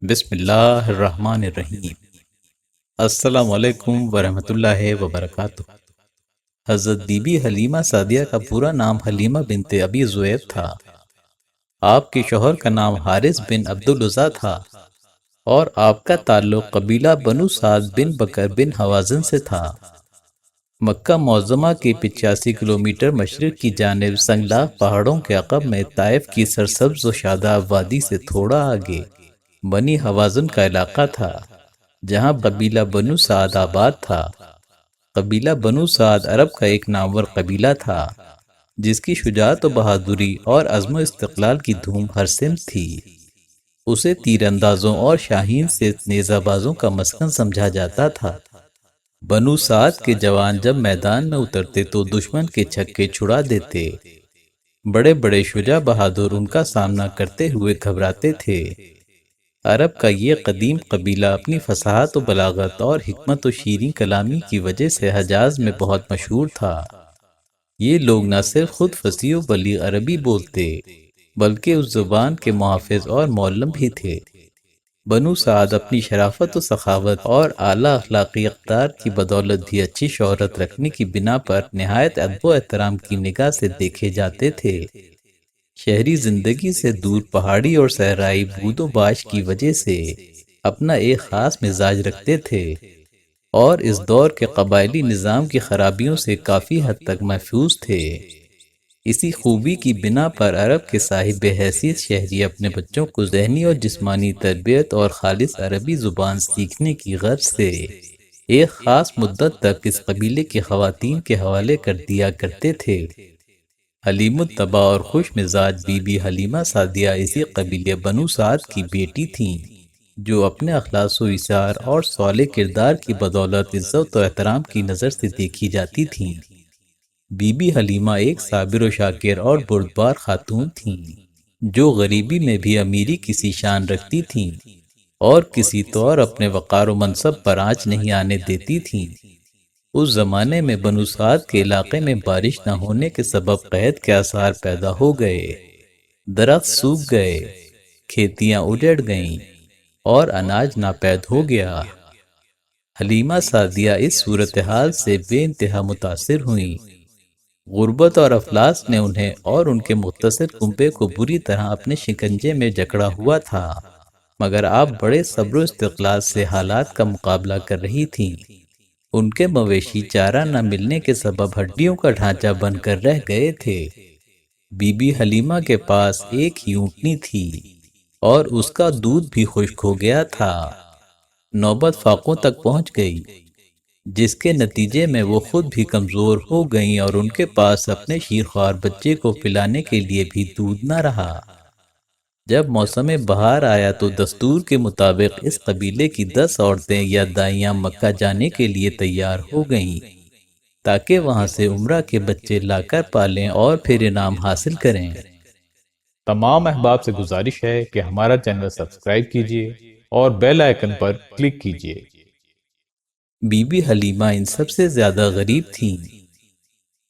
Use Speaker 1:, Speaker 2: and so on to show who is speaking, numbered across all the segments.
Speaker 1: بسم اللہ الرحمن الرحیم۔ السلام علیکم ورحمۃ اللہ وبرکاتہ۔ حضرت بی بی حلیمہ سعدیہ کا پورا نام حلیمہ بنت ابی زویب تھا۔ آپ کے شوہر کا نام حارث بن عبدالعزیٰ تھا اور آپ کا تعلق قبیلہ بنو سعد بن بکر بن حوازن سے تھا۔ مکہ معظمہ کے 85 کلومیٹر مشرق کی جانب سنگلاخ پہاڑوں کے عقب میں طائف کی سرسبز و شاداب وادی سے تھوڑا آگے بنی حوازن کا علاقہ تھا، جہاں قبیلہ بنو سعد آباد تھا۔ قبیلہ بنو سعد عرب کا ایک نامور قبیلہ تھا، جس کی شجاعت و بہادری اور عزم و استقلال کی دھوم ہر سمت تھی۔ اسے تیر اندازوں اور شاہین سے نیزہ بازوں کا مسکن سمجھا جاتا تھا۔ بنو سعد کے جوان جب میدان میں اترتے تو دشمن کے چھکے چھڑا دیتے۔ بڑے بڑے شجاع بہادر ان کا سامنا کرتے ہوئے گھبراتے تھے۔ عرب کا یہ قدیم قبیلہ اپنی فصاحت و بلاغت اور حکمت و شیریں کلامی کی وجہ سے حجاز میں بہت مشہور تھا۔ یہ لوگ نہ صرف خود فصیح و بلیغ عربی بولتے بلکہ اس زبان کے محافظ اور معلم بھی تھے۔ بنو سعد اپنی شرافت و سخاوت اور اعلیٰ اخلاقی اقدار کی بدولت بھی اچھی شہرت رکھنے کی بنا پر نہایت ادب و احترام کی نگاہ سے دیکھے جاتے تھے۔ شہری زندگی سے دور پہاڑی اور صحرائی بود و باش کی وجہ سے اپنا ایک خاص مزاج رکھتے تھے اور اس دور کے قبائلی نظام کی خرابیوں سے کافی حد تک محفوظ تھے۔ اسی خوبی کی بنا پر عرب کے صاحب حیثیت شہری اپنے بچوں کو ذہنی اور جسمانی تربیت اور خالص عربی زبان سیکھنے کی غرض سے ایک خاص مدت تک اس قبیلے کی خواتین کے حوالے کر دیا کرتے تھے۔ حلیم الطبع اور خوش مزاج بی بی حلیمہ سعدیہ اسی قبیلے بنو سعد کی بیٹی تھیں، جو اپنے اخلاص و ایثار اور صالح کردار کی بدولت عزت و احترام کی نظر سے دیکھی جاتی تھیں۔ بی بی حلیمہ ایک صابر و شاکر اور بردبار خاتون تھیں، جو غریبی میں بھی امیری کسی شان رکھتی تھیں اور کسی طور اپنے وقار و منصب پر آنچ نہیں آنے دیتی تھیں۔ اس زمانے میں بنو سعد کے علاقے میں بارش نہ ہونے کے سبب قحط کے آثار پیدا ہو گئے، درخت سوکھ گئے، کھیتیاں اجڑ گئیں اور اناج ناپید ہو گیا۔ حلیمہ سعدیہ اس صورتحال سے بے انتہا متاثر ہوئیں۔ غربت اور افلاس نے انہیں اور ان کے مختصر کنبے کو بری طرح اپنے شکنجے میں جکڑا ہوا تھا، مگر آپ بڑے صبر و استقلال سے حالات کا مقابلہ کر رہی تھیں۔ ان کے مویشی چارہ نہ ملنے کے سبب ہڈیوں کا ڈھانچہ بن کر رہ گئے تھے۔ بی بی حلیمہ کے پاس ایک ہی اونٹنی تھی اور اس کا دودھ بھی خشک ہو گیا تھا۔ نوبت فاقوں تک پہنچ گئی، جس کے نتیجے میں وہ خود بھی کمزور ہو گئیں اور ان کے پاس اپنے شیرخوار بچے کو پلانے کے لیے بھی دودھ نہ رہا۔ جب موسم بہار آیا تو دستور کے مطابق اس قبیلے کی 10 عورتیں یا دائیاں مکہ جانے کے لیے تیار ہو گئیں، تاکہ وہاں سے عمرہ کے بچے لا کر پالیں اور پھر انعام حاصل کریں۔
Speaker 2: تمام احباب سے گزارش ہے کہ ہمارا چینل سبسکرائب کیجیے اور بیل آئیکن پر کلک کیجیے۔
Speaker 1: بی بی حلیمہ ان سب سے زیادہ غریب تھیں،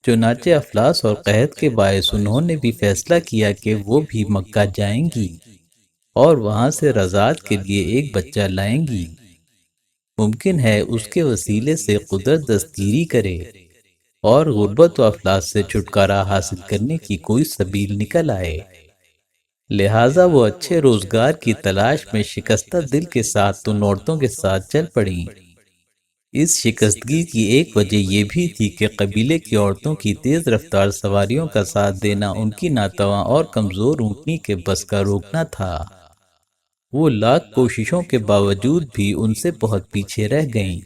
Speaker 1: چنانچہ افلاس اور قحط کے باعث انہوں نے بھی فیصلہ کیا کہ وہ بھی مکہ جائیں گی اور وہاں سے رضاعت کے لیے ایک بچہ لائیں گی۔ ممکن ہے اس کے وسیلے سے قدرت دستگیری کرے اور غربت و افلاس سے چھٹکارا حاصل کرنے کی کوئی سبیل نکل آئے۔ لہٰذا وہ اچھے روزگار کی تلاش میں شکستہ دل کے ساتھ ان عورتوں کے ساتھ چل پڑیں۔ اس شکستگی کی ایک وجہ یہ بھی تھی کہ قبیلے کی عورتوں کی تیز رفتار سواریوں کا ساتھ دینا ان کی ناتواں اور کمزور اونٹنی کے بس کا روکنا تھا۔ وہ لاکھ کوششوں کے باوجود بھی ان سے بہت پیچھے رہ گئیں۔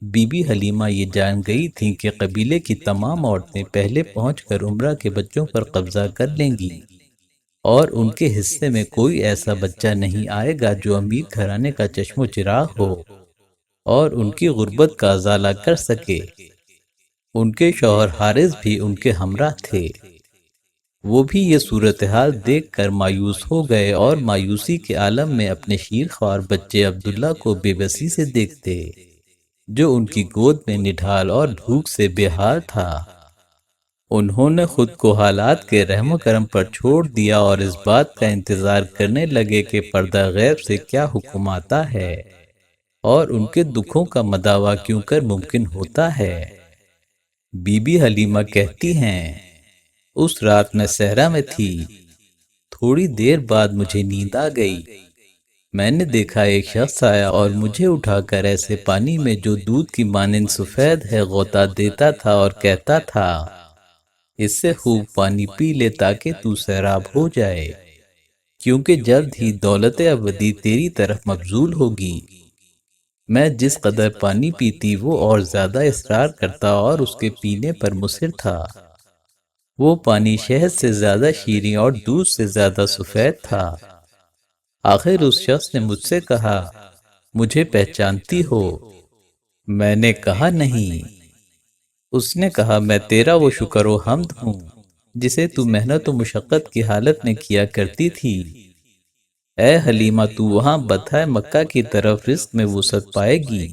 Speaker 1: بی بی حلیمہ یہ جان گئی تھیں کہ قبیلے کی تمام عورتیں پہلے پہنچ کر عمرہ کے بچوں پر قبضہ کر لیں گی اور ان کے حصے میں کوئی ایسا بچہ نہیں آئے گا جو امیر گھرانے کا چشم و چراغ ہو اور ان کی غربت کا ازالہ کر سکے۔ ان کے شوہر حارث بھی ان کے ہمراہ تھے۔ وہ بھی یہ صورتحال دیکھ کر مایوس ہو گئے اور مایوسی کے عالم میں اپنے شیرخوار بچے عبداللہ کو بے بسی سے دیکھتے، جو ان کی گود میں نڈھال اور بھوک سے بے حال تھا۔ انہوں نے خود کو حالات کے رحم و کرم پر چھوڑ دیا اور اس بات کا انتظار کرنے لگے کہ پردہ غیب سے کیا حکم آتا ہے اور ان کے دکھوں کا مداوع کیوں کر ممکن ہوتا ہے۔ بی بی حلیمہ کہتی ہیں، اس رات میں صحرا میں تھی، تھوڑی دیر بعد مجھے نیند آ گئی۔ میں نے دیکھا ایک شخص آیا اور مجھے اٹھا کر ایسے پانی میں جو دودھ کی مانند سفید ہے غوطہ دیتا تھا اور کہتا تھا، اس سے خوب پانی پی لے تاکہ تو سیراب ہو جائے، کیونکہ جلد ہی دولت ابدی تیری طرف مبذول ہوگی۔ میں جس قدر پانی پیتی وہ اور زیادہ اصرار کرتا اور اس کے پینے پر مصر تھا۔ وہ پانی شہد سے زیادہ شیریں اور دودھ سے زیادہ سفید تھا۔ آخر اس شخص نے مجھ سے کہا، مجھے پہچانتی ہو؟ میں نے کہا نہیں۔ اس نے کہا، میں تیرا وہ شکر و حمد ہوں جسے تو محنت و مشقت کی حالت میں کیا کرتی تھی۔ اے حلیمہ، تو وہاں بطحِ مکہ کی طرف رزق میں وسعت پائے گی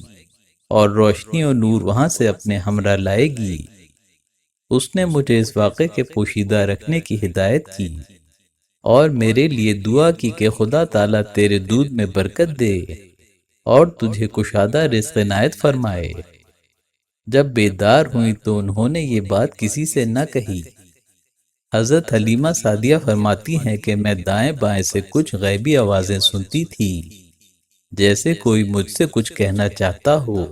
Speaker 1: اور روشنی و نور وہاں سے اپنے ہمراہ لائے گی۔ اس نے مجھے اس واقعے کے پوشیدہ رکھنے کی ہدایت کی اور میرے لیے دعا کی کہ خدا تعالیٰ تیرے دودھ میں برکت دے اور تجھے کشادہ رزق عنایت فرمائے۔ جب بیدار ہوئیں تو انہوں نے یہ بات کسی سے نہ کہی۔ حضرت حلیمہ سعدیہ فرماتی ہیں کہ میں دائیں بائیں سے کچھ غیبی آوازیں سنتی تھی، جیسے کوئی مجھ سے کچھ کہنا چاہتا ہو،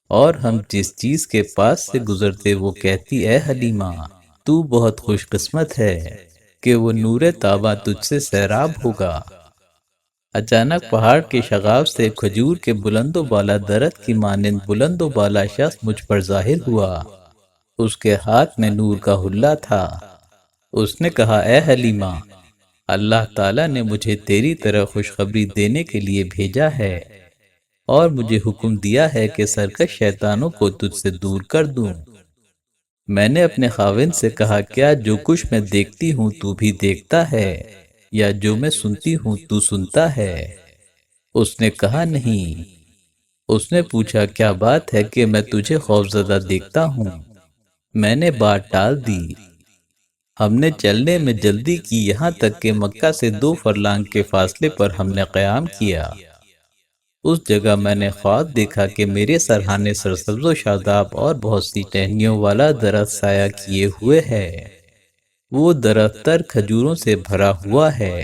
Speaker 1: اور ہم جس چیز کے پاس سے گزرتے وہ کہتی، اے حلیمہ، تو بہت خوش قسمت ہے کہ وہ نور تابہ تجھ سے سیراب ہوگا۔ اچانک پہاڑ کے شغاف سے کھجور کے بلند و بالا درخت کی مانند بلند و بالا شخص مجھ پر ظاہر ہوا۔ اس کے ہاتھ میں نور کا حلہ تھا۔ اس نے کہا، اے حلیمہ، اللہ تعالیٰ نے مجھے تیری طرح خوشخبری دینے کے لیے بھیجا ہے اور مجھے حکم دیا ہے کہ سرکش شیطانوں کو تجھ سے دور کر دوں۔ میں نے اپنے خاوند سے کہا، کیا جو کچھ میں دیکھتی ہوں تو بھی دیکھتا ہے یا جو میں سنتی ہوں تو سنتا ہے؟ اس نے کہا، نہیں۔ اس نے پوچھا، کیا بات ہے کہ میں تجھے خوفزدہ دیکھتا ہوں؟ میں نے بات ٹال دی۔ ہم نے چلنے میں جلدی کی، یہاں تک کہ مکہ سے 2 فرلانگ کے فاصلے پر ہم نے قیام کیا۔ اس جگہ میں نے خواب دیکھا کہ میرے سرہانے سرسبز و شاداب اور بہت سی ٹہنیوں والا درخت سایہ کیے ہوئے ہے۔ وہ درخت تر کھجوروں سے بھرا ہوا ہے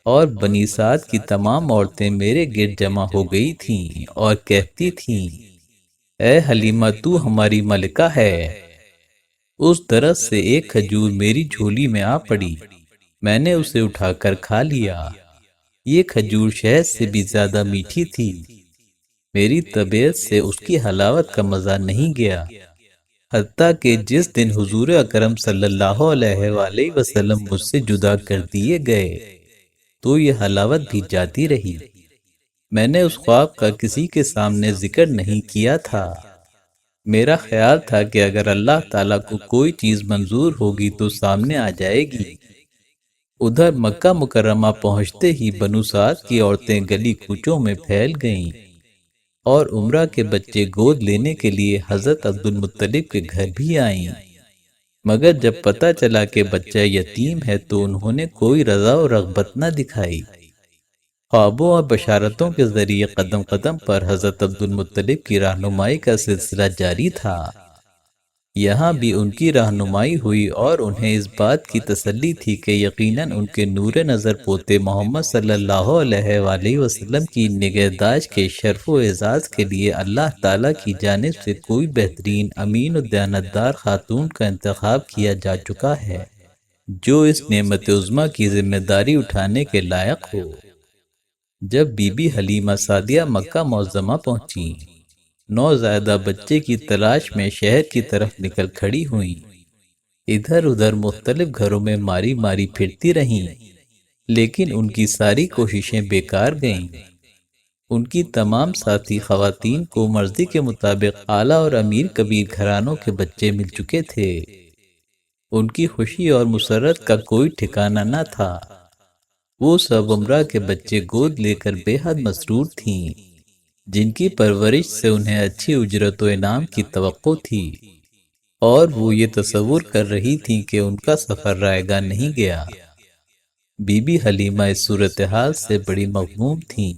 Speaker 1: اور بنی سعد کی تمام عورتیں میرے گرد جمع ہو گئی تھیں اور کہتی تھیں، اے حلیمہ، تو ہماری ملکہ ہے۔ اس درخت سے ایک کھجور میری جھولی میں آ پڑی، میں نے اسے اٹھا کر کھا لیا۔ یہ کھجور شہد سے بھی زیادہ میٹھی تھی۔ میری طبیعت سے اس کی حلاوت کا مزہ نہیں گیا، حتیٰ کہ جس دن حضور اکرم صلی اللہ علیہ وآلہ وسلم مجھ سے جدا کر دیے گئے تو یہ حلاوت بھی جاتی رہی۔ میں نے اس خواب کا کسی کے سامنے ذکر نہیں کیا تھا۔ میرا خیال تھا کہ اگر اللہ تعالیٰ کو کوئی چیز منظور ہوگی تو سامنے آ جائے گی۔ ادھر مکہ مکرمہ پہنچتے ہی بنو سعد کی عورتیں گلی کوچوں میں پھیل گئیں اور عمرہ کے بچے گود لینے کے لیے حضرت عبد المطلب کے گھر بھی آئیں، مگر جب پتہ چلا کہ بچہ یتیم ہے تو انہوں نے کوئی رضا و رغبت نہ دکھائی۔ خوابوں اور بشارتوں کے ذریعے قدم قدم پر حضرت عبد المطلب کی رہنمائی کا سلسلہ جاری تھا۔ یہاں بھی ان کی رہنمائی ہوئی اور انہیں اس بات کی تسلی تھی کہ یقیناً ان کے نور نظر پوتے محمد صلی اللہ علیہ وآلہ وسلم کی نگہداشت کے شرف و اعزاز کے لیے اللہ تعالیٰ کی جانب سے کوئی بہترین امین و دیانتدار خاتون کا انتخاب کیا جا چکا ہے جو اس نعمت عظمیٰ کی ذمہ داری اٹھانے کے لائق ہو۔ جب بی بی حلیمہ سعدیہ مکہ معظمہ پہنچیں، نوزائیدہ بچے کی تلاش میں شہر کی طرف نکل کھڑی ہوئیں۔ ادھر ادھر مختلف گھروں میں ماری ماری پھرتی رہیں، لیکن ان کی ساری کوششیں بیکار گئیں۔ ان کی تمام ساتھی خواتین کو مرضی کے مطابق اعلیٰ اور امیر کبیر گھرانوں کے بچے مل چکے تھے۔ ان کی خوشی اور مسرت کا کوئی ٹھکانہ نہ تھا۔ وہ سب عمرہ کے بچے گود لے کر بے حد مسرور تھیں، جن کی پرورش سے انہیں اچھی اجرت و انعام کی توقع تھی۔ اور وہ یہ تصور کر رہی تھیں کہ ان کا سفر رائے گاہ نہیں گیا۔ بی بی حلیمہ اس صورتحال سے بڑی مغموم تھیں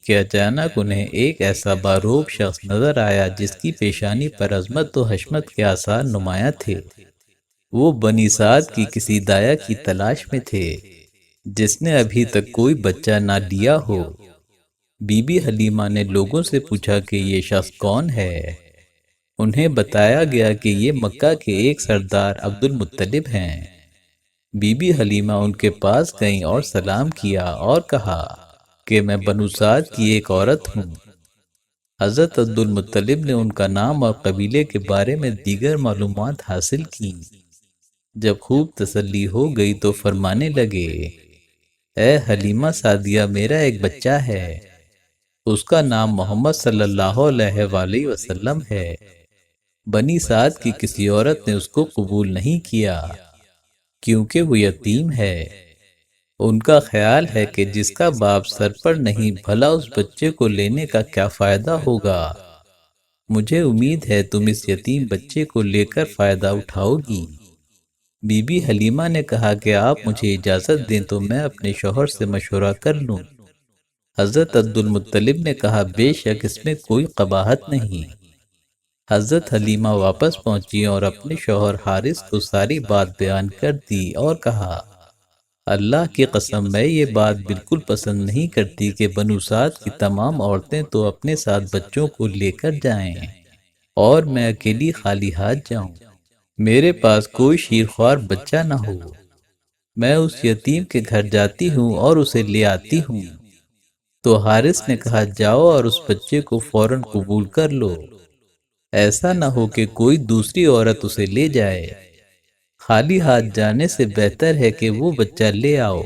Speaker 1: کہ اچانک انہیں ایک ایسا باروب شخص نظر آیا جس کی پیشانی پر عظمت و حشمت کے آثار نمایاں تھے۔ وہ بنی سعد کی کسی دایا کی تلاش میں تھے جس نے ابھی تک کوئی بچہ نہ لیا ہو۔ بی بی حلیمہ نے لوگوں سے پوچھا کہ یہ شخص کون ہے۔ انہیں بتایا گیا کہ یہ مکہ کے ایک سردار عبد المطلب ہیں۔ بی بی حلیمہ ان کے پاس گئیں اور سلام کیا اور کہا کہ میں بنو سعد کی ایک عورت ہوں۔ حضرت عبد المطلب نے ان کا نام اور قبیلے کے بارے میں دیگر معلومات حاصل کیں۔ جب خوب تسلی ہو گئی تو فرمانے لگے، اے حلیمہ سعدیہ، میرا ایک بچہ ہے، اس کا نام محمد صلی اللہ علیہ وآلہ وسلم ہے۔ بنی سعد کی کسی عورت نے اس کو قبول نہیں کیا کیونکہ وہ یتیم ہے۔ ان کا خیال ہے کہ جس کا باپ سر پر نہیں، بھلا اس بچے کو لینے کا کیا فائدہ ہوگا۔ مجھے امید ہے تم اس یتیم بچے کو لے کر فائدہ اٹھاؤ گی۔ بی بی حلیمہ نے کہا کہ آپ مجھے اجازت دیں تو میں اپنے شوہر سے مشورہ کر لوں۔ حضرت عبد المطلب نے کہا، بے شک اس میں کوئی قباحت نہیں۔ حضرت حلیمہ واپس پہنچی اور اپنے شوہر حارث کو ساری بات بیان کر دی اور کہا، اللہ کی قسم میں یہ بات بالکل پسند نہیں کرتی کہ بنو سعد کی تمام عورتیں تو اپنے ساتھ بچوں کو لے کر جائیں اور میں اکیلی خالی ہاتھ جاؤں۔ میرے پاس کوئی شیرخوار بچہ نہ ہو۔ میں اس یتیم کے گھر جاتی ہوں اور اسے لے آتی ہوں۔ تو حارث نے کہا، جاؤ اور اس بچے کو فوراً قبول کر لو، ایسا نہ ہو کہ کوئی دوسری عورت اسے لے جائے۔ خالی ہاتھ جانے سے بہتر ہے کہ وہ بچہ لے آؤ،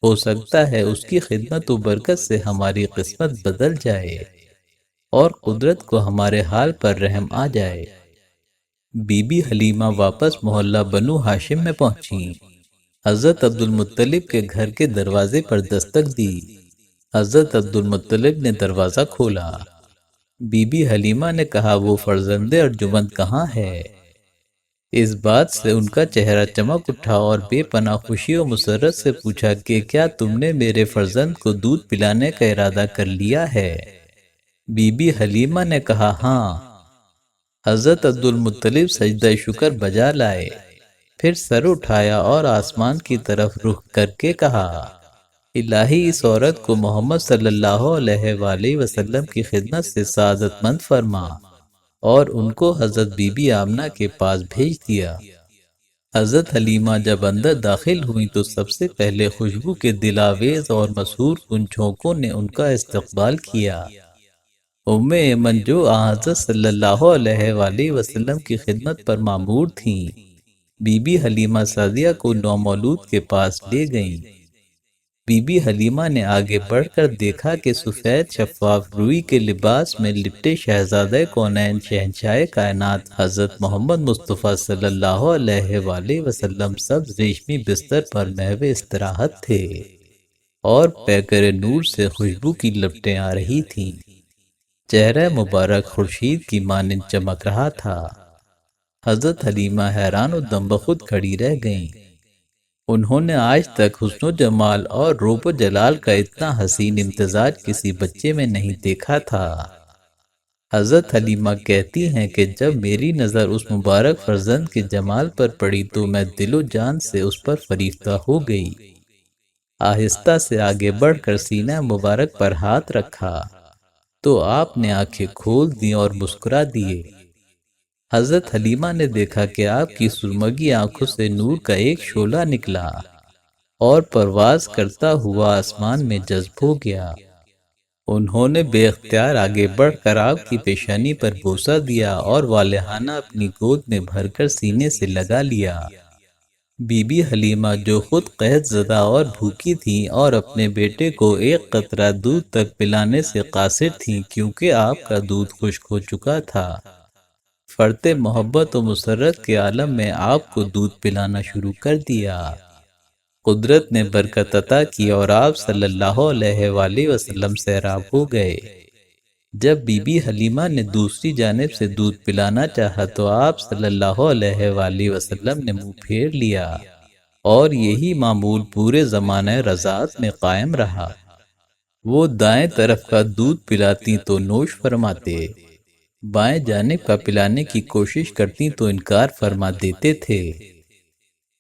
Speaker 1: ہو سکتا ہے اس کی خدمت و برکت سے ہماری قسمت بدل جائے اور قدرت کو ہمارے حال پر رحم آ جائے۔ بی بی حلیمہ واپس محلہ بنو ہاشم میں پہنچیں۔ حضرت عبد المطلب کے گھر کے دروازے پر دستک دی۔ حضرت عبد المطلب نے دروازہ کھولا۔ بی بی حلیمہ نے کہا، وہ فرزند ارجمند کہاں ہے؟ اس بات سے ان کا چہرہ چمک اٹھا اور بے پناہ خوشی و مسرت سے پوچھا کہ کیا تم نے میرے فرزند کو دودھ پلانے کا ارادہ کر لیا ہے؟ بی بی حلیمہ نے کہا، ہاں۔ حضرت عبد المطلب سجدہ شکر بجا لائے، پھر سر اٹھایا اور آسمان کی طرف رخ کر کے کہا، الہی اس عورت کو محمد صلی اللہ علیہ وآلہ وسلم کی خدمت سے سعادت مند فرما، اور ان کو حضرت بی بی آمنہ کے پاس بھیج دیا۔ حضرت حلیمہ جب اندر داخل ہوئیں تو سب سے پہلے خوشبو کے دلاویز اور مسحور کن جھونکوں نے ان کا استقبال کیا۔ ام ایمن جو حضرت صلی اللہ علیہ وآلہ وسلم کی خدمت پر مامور تھیں، بی بی حلیمہ سعدیہ کو نومولود کے پاس لے گئیں۔ بی بی حلیمہ نے آگے بڑھ کر دیکھا کہ سفید شفاف روئی کے لباس میں لپٹے شہزادہ کونین شہنشاہ کائنات حضرت محمد مصطفیٰ صلی اللہ علیہ وآلہ وسلم سبز ریشمی بستر پر محو استراحت تھے اور پیکر نور سے خوشبو کی لپٹیں آ رہی تھیں۔ چہرہ مبارک خورشید کی مانند چمک رہا تھا۔ حضرت حلیمہ حیران و دم بخود کھڑی رہ گئیں۔ انہوں نے آج تک حسن و جمال اور روب و جلال کا اتنا حسین امتزاج کسی بچے میں نہیں دیکھا تھا۔ حضرت حلیمہ کہتی ہیں کہ جب میری نظر اس مبارک فرزند کے جمال پر پڑی تو میں دل و جان سے اس پر فریفتہ ہو گئی۔ آہستہ سے آگے بڑھ کر سینہ مبارک پر ہاتھ رکھا تو آپ نے آنکھیں کھول دیں اور مسکرا دیے۔ حضرت حلیمہ نے دیکھا کہ آپ کی سرمگی آنکھوں سے نور کا ایک شعلہ نکلا اور پرواز کرتا ہوا آسمان میں جذب ہو گیا۔ انہوں نے بے اختیار آگے بڑھ کر آپ کی پیشانی پر بوسہ دیا اور والہانہ اپنی گود میں بھر کر سینے سے لگا لیا۔ بی بی حلیمہ جو خود قحط زدہ اور بھوکی تھیں اور اپنے بیٹے کو ایک قطرہ دودھ تک پلانے سے قاصر تھیں کیونکہ آپ کا دودھ خشک ہو چکا تھا، فرط محبت و مسرت کے عالم میں آپ کو دودھ پلانا شروع کر دیا۔ قدرت نے برکت عطا کی اور آپ صلی اللہ علیہ وآلہ وسلم سیراب ہو گئے۔ جب بی بی حلیمہ نے دوسری جانب سے دودھ پلانا چاہا تو آپ صلی اللہ علیہ وآلہ وسلم نے منہ پھیر لیا، اور یہی معمول پورے زمانہ رضاعت میں قائم رہا۔ وہ دائیں طرف کا دودھ پلاتی تو نوش فرماتے، بائیں جانب کا پلانے کی کوشش کرتی تو انکار فرما دیتے تھے۔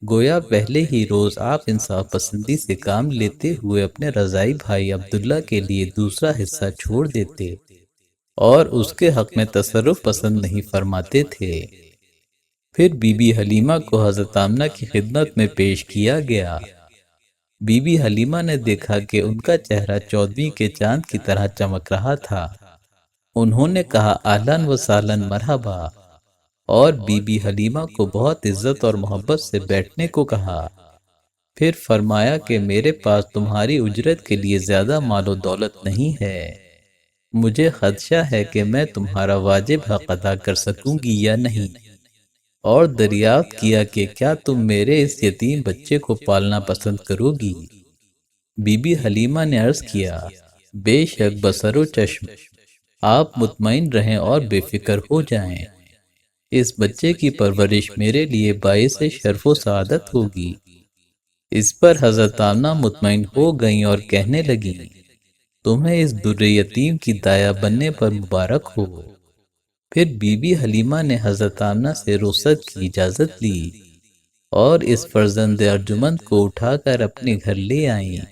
Speaker 1: گویا پہلے ہی روز آپ انصاف پسندی سے کام لیتے ہوئے اپنے رضائی بھائی عبداللہ کے لیے دوسرا حصہ چھوڑ دیتے اور اس کے حق میں تصرف پسند نہیں فرماتے تھے۔ پھر بی بی حلیمہ کو حضرت آمنہ کی خدمت میں پیش کیا گیا۔ بی بی حلیمہ نے دیکھا کہ ان کا چہرہ 14ویں کے چاند کی طرح چمک رہا تھا۔ انہوں نے کہا اہلاً و سہلاً مرحبا، اور بی بی حلیمہ کو بہت عزت اور محبت سے بیٹھنے کو کہا۔ پھر فرمایا کہ میرے پاس تمہاری اجرت کے لیے زیادہ مال و دولت نہیں ہے، مجھے خدشہ ہے کہ میں تمہارا واجب حق ادا کر سکوں گی یا نہیں، اور دریافت کیا کہ کیا تم میرے اس یتیم بچے کو پالنا پسند کرو گی؟ بی بی حلیمہ نے عرض کیا، بے شک بصر و چشم، آپ مطمئن رہیں اور بے فکر ہو جائیں، اس بچے کی پرورش میرے لیے باعث شرف و سعادت ہوگی۔ اس پر حضرت آمنہ مطمئن ہو گئیں اور کہنے لگیں، تمہیں اس در یتیم کی دایا بننے پر مبارک ہو۔ پھر بی بی حلیمہ نے حضرت آمنہ سے رخصت کی اجازت لی اور اس فرزند ارجمند کو اٹھا کر اپنے گھر لے آئیں۔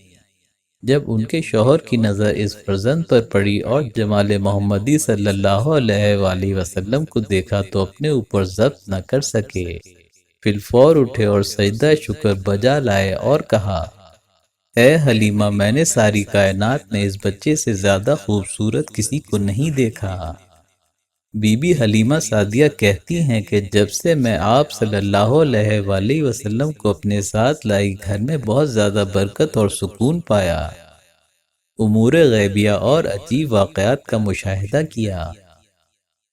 Speaker 1: جب ان کے شوہر کی نظر اس فرزند پر پڑی اور جمال محمدی صلی اللہ علیہ وآلہ وسلم کو دیکھا تو اپنے اوپر ضبط نہ کر سکے، فی الفور اٹھے اور سجدہ شکر بجا لائے اور کہا، اے حلیمہ، میں نے ساری کائنات میں اس بچے سے زیادہ خوبصورت کسی کو نہیں دیکھا۔ بی بی حلیمہ سعدیہ کہتی ہیں کہ جب سے میں آپ صلی اللہ علیہ وآلہ وسلم کو اپنے ساتھ لائی، گھر میں بہت زیادہ برکت اور سکون پایا، امور غیبیہ اور عجیب واقعات کا مشاہدہ کیا۔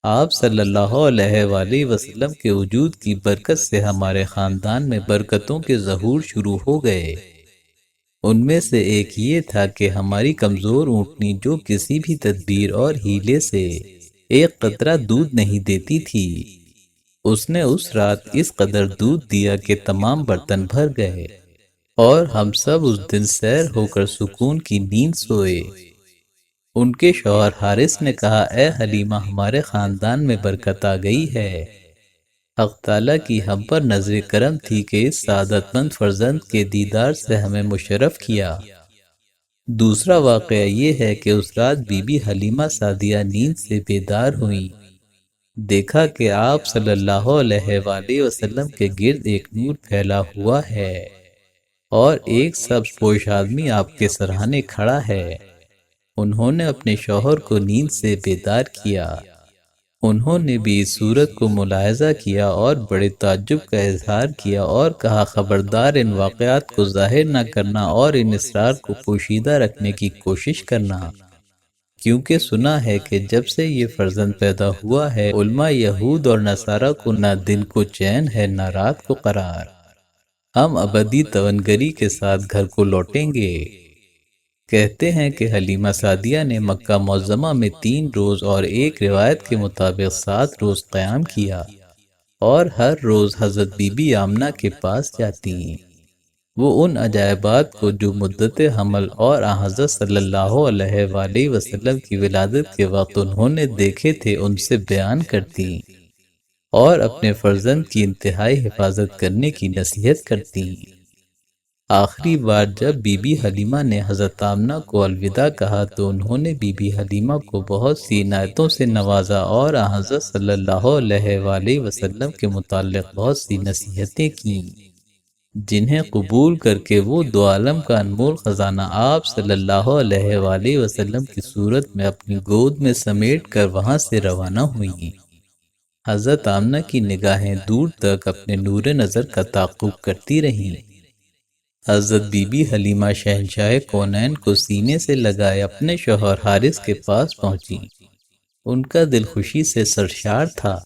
Speaker 1: آپ صلی اللہ علیہ وآلہ وسلم کے وجود کی برکت سے ہمارے خاندان میں برکتوں کے ظہور شروع ہو گئے۔ ان میں سے ایک یہ تھا کہ ہماری کمزور اونٹنی جو کسی بھی تدبیر اور ہیلے سے ایک قطرہ دودھ نہیں دیتی تھی، اس نے اس رات اس قدر دودھ دیا کہ تمام برتن بھر گئے، اور ہم سب اس دن سیر ہو کر سکون کی نیند سوئے۔ ان کے شوہر حارث نے کہا، اے حلیمہ، ہمارے خاندان میں برکت آ گئی ہے۔ حق تعالیٰ کی ہم پر نظر کرم تھی کہ اس سعادت مند فرزند کے دیدار سے ہمیں مشرف کیا۔ دوسرا واقعہ یہ ہے کہ اس رات بی بی حلیمہ سعدیہ نیند سے بیدار ہوئیں، دیکھا کہ آپ صلی اللہ علیہ وآلہ وسلم کے گرد ایک نور پھیلا ہوا ہے اور ایک سبز پوش آدمی آپ کے سرہانے کھڑا ہے۔ انہوں نے اپنے شوہر کو نیند سے بیدار کیا۔ انہوں نے بھی اس صورت کو ملاحظہ کیا اور بڑے تعجب کا اظہار کیا اور کہا، خبردار ان واقعات کو ظاہر نہ کرنا اور ان اسرار کو پوشیدہ رکھنے کی کوشش کرنا، کیونکہ سنا ہے کہ جب سے یہ فرزند پیدا ہوا ہے، علماء یہود اور نصارہ کو نہ دن کو چین ہے نہ رات کو قرار۔ ہم ابدی توانگری کے ساتھ گھر کو لوٹیں گے۔ کہتے ہیں کہ حلیمہ سعدیہ نے مکہ معظمہ میں 3 روز اور ایک روایت کے مطابق 7 روز قیام کیا، اور ہر روز حضرت بی بی آمنہ کے پاس جاتی۔ وہ ان عجائبات کو جو مدت حمل اور حضرت صلی اللہ علیہ وآلہ وسلم کی ولادت کے وقت انہوں نے دیکھے تھے ان سے بیان کرتی اور اپنے فرزند کی انتہائی حفاظت کرنے کی نصیحت کرتی۔ آخری بار جب بی بی حلیمہ نے حضرت آمنہ کو الوداع کہا تو انہوں نے بی بی حلیمہ کو بہت سی عنایتوں سے نوازا اور حضرت صلی اللہ علیہ وآلہ وسلم کے متعلق بہت سی نصیحتیں کیں، جنہیں قبول کر کے وہ دو عالم کا انمول خزانہ آپ صلی اللہ علیہ وآلہ وسلم کی صورت میں اپنی گود میں سمیٹ کر وہاں سے روانہ ہوئیں۔ حضرت آمنہ کی نگاہیں دور تک اپنے نور نظر کا تعاقب کرتی رہیں۔ حضرت بی بی حلیمہ شہنشاہ کونین کو سینے سے لگائے اپنے شوہر حارث کے پاس پہنچی۔ ان کا دل خوشی سے سرشار تھا۔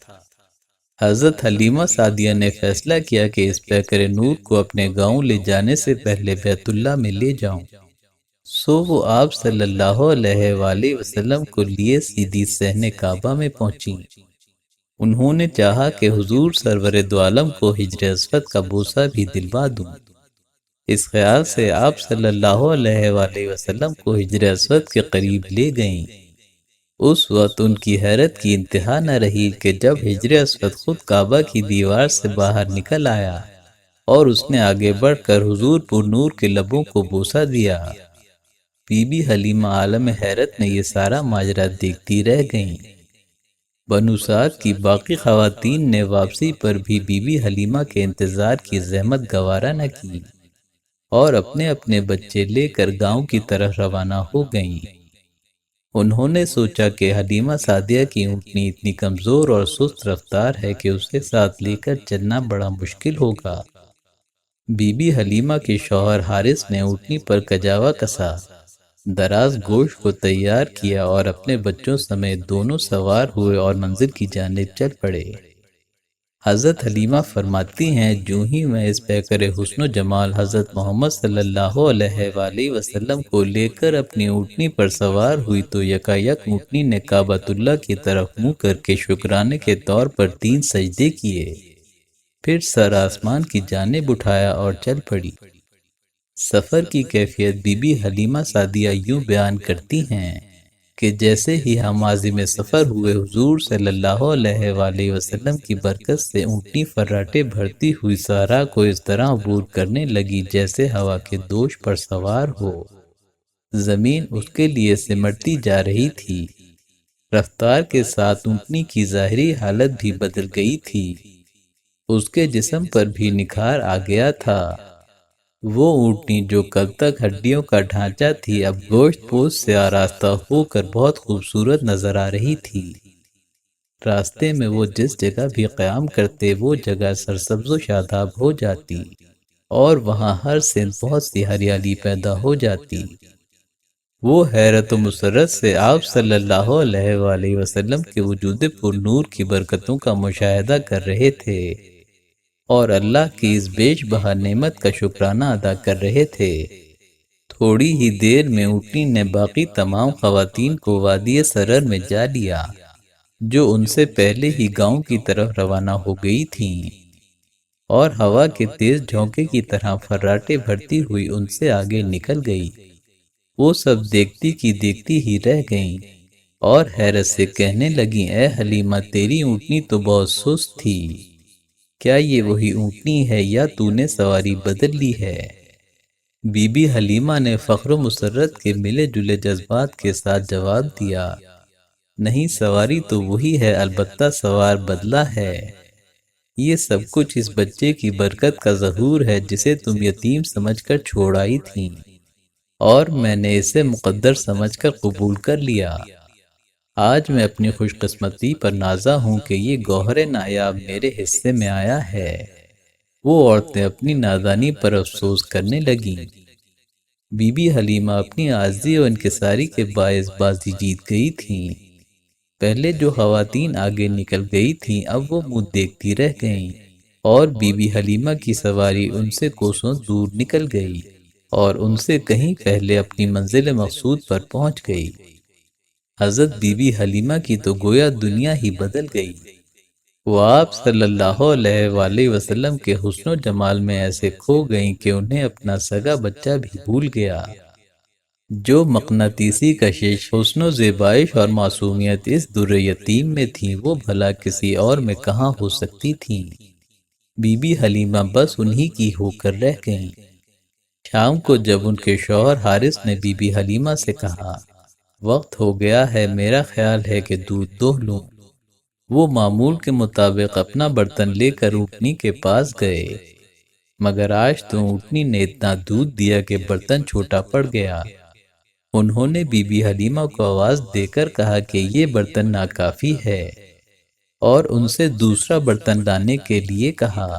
Speaker 1: حضرت حلیمہ سعدیہ نے فیصلہ کیا کہ اس پیکر نور کو اپنے گاؤں لے جانے سے پہلے بیت اللہ میں لے جاؤں۔ سو وہ آپ صلی اللہ علیہ وآلہ وسلم کو لیے سیدھی صحن کعبہ میں پہنچی۔ انہوں نے چاہا کہ حضور سرور دو عالم کو ہجر اسود کا بوسہ بھی دلوا دوں۔ اس خیال سے آپ صلی اللہ علیہ وآلہ وسلم کو ہجر اسود کے قریب لے گئیں۔ اس وقت ان کی حیرت کی انتہا نہ رہی کہ جب ہجر اسود خود کعبہ کی دیوار سے باہر نکل آیا اور اس نے آگے بڑھ کر حضور پر نور کے لبوں کو بوسہ دیا۔ بی بی حلیمہ عالم حیرت نے یہ سارا ماجرا دیکھتی رہ گئیں۔ بنو سعد کی باقی خواتین نے واپسی پر بھی بی بی حلیمہ کے انتظار کی زحمت گوارا نہ کی اور اپنے اپنے بچے لے کر گاؤں کی طرف روانہ ہو گئیں۔ انہوں نے سوچا کہ حلیمہ سعدیہ کی اونٹنی اتنی کمزور اور سست رفتار ہے کہ اسے ساتھ لے کر چلنا بڑا مشکل ہوگا۔ بی بی حلیمہ کے شوہر حارث نے اونٹنی پر کجاوا کسا، دراز گوشت کو تیار کیا اور اپنے بچوں سمیت دونوں سوار ہوئے اور منزل کی جانب چل پڑے۔ حضرت حلیمہ فرماتی ہیں جو ہی میں اس پیکر حسن و جمال حضرت محمد صلی اللہ علیہ وآلہ وسلم کو لے کر اپنی اونٹنی پر سوار ہوئی تو یکایک اونٹنی نے کعبۃ اللہ کی طرف منہ کر کے شکرانے کے طور پر 3 سجدے کیے، پھر سر آسمان کی جانب اٹھایا اور چل پڑی۔ سفر کی کیفیت بی بی حلیمہ سعدیہ یوں بیان کرتی ہیں کہ جیسے ہی ہم عازم سفر ہوئے، حضور صلی اللہ علیہ وآلہ وسلم کی برکت سے اونٹنی فراٹے بھرتی ہوئی صحرا کو اس طرح عبور کرنے لگی جیسے ہوا کے دوش پر سوار ہو۔ زمین اس کے لیے سمٹتی جا رہی تھی۔ رفتار کے ساتھ اونٹنی کی ظاہری حالت بھی بدل گئی تھی۔ اس کے جسم پر بھی نکھار آ گیا تھا۔ وہ اونٹنی جو کل تک ہڈیوں کا ڈھانچہ تھی اب گوشت پوش سے آراستہ ہو کر بہت خوبصورت نظر آ رہی تھی۔ راستے میں وہ جس جگہ بھی قیام کرتے وہ جگہ سرسبز و شاداب ہو جاتی اور وہاں ہر سمت بہت سی ہریالی پیدا ہو جاتی۔ وہ حیرت و مسرت سے آپ صلی اللہ علیہ وآلہ وسلم کے وجود پر نور کی برکتوں کا مشاہدہ کر رہے تھے اور اللہ کی اس بیش بہا نعمت کا شکرانہ ادا کر رہے تھے۔ تھوڑی ہی دیر میں اونٹنی نے باقی تمام خواتین کو وادی سرر میں جا لیا جو ان سے پہلے ہی گاؤں کی طرف روانہ ہو گئی تھیں، اور ہوا کے تیز جھونکے کی طرح فراٹے بھرتی ہوئی ان سے آگے نکل گئی۔ وہ سب دیکھتی کی دیکھتی ہی رہ گئیں اور حیرت سے کہنے لگیں، اے حلیمہ تیری اونٹنی تو بہت سست تھی، کیا یہ وہی اونٹنی ہے یا تو نے سواری بدل لی ہے؟ بی بی حلیمہ نے فخر و مسرت کے ملے جلے جذبات کے ساتھ جواب دیا، نہیں سواری تو وہی ہے، البتہ سوار بدلا ہے۔ یہ سب کچھ اس بچے کی برکت کا ظہور ہے جسے تم یتیم سمجھ کر چھوڑ آئی تھیں اور میں نے اسے مقدر سمجھ کر قبول کر لیا۔ آج میں اپنی خوش قسمتی پر نازا ہوں کہ یہ گوہر نایاب میرے حصے میں آیا ہے۔ وہ عورتیں اپنی نادانی پر افسوس کرنے لگیں۔ بی بی حلیمہ اپنی عاجزی و انکساری کے باعث بازی جیت گئی تھیں۔ پہلے جو خواتین آگے نکل گئی تھیں اب وہ منہ دیکھتی رہ گئیں اور بی بی حلیمہ کی سواری ان سے کوسوں دور نکل گئی اور ان سے کہیں پہلے اپنی منزل مقصود پر پہنچ گئی۔ حضرت بی بی حلیمہ کی تو گویا دنیا ہی بدل گئی۔ وہ آپ صلی اللہ علیہ وآلہ وسلم کے حسن و جمال میں ایسے کھو گئیں کہ انہیں اپنا سگا بچہ بھی بھول گیا۔ جو مقناطیسی کشش، حسن و زیبائش اور معصومیت اس در یتیم میں تھی وہ بھلا کسی اور میں کہاں ہو سکتی تھیں؟ بی بی حلیمہ بس انہی کی ہو کر رہ گئیں۔ شام کو جب ان کے شوہر حارث نے بی بی حلیمہ سے کہا، وقت ہو گیا ہے، میرا خیال ہے کہ دودھ دوہ لوں، وہ معمول کے مطابق اپنا برتن لے کر اونٹنی کے پاس گئے، مگر آج تو اونٹنی نے اتنا دودھ دیا کہ برتن چھوٹا پڑ گیا۔ انہوں نے بی بی حلیمہ کو آواز دے کر کہا کہ یہ برتن ناکافی ہے اور ان سے دوسرا برتن لانے کے لیے کہا۔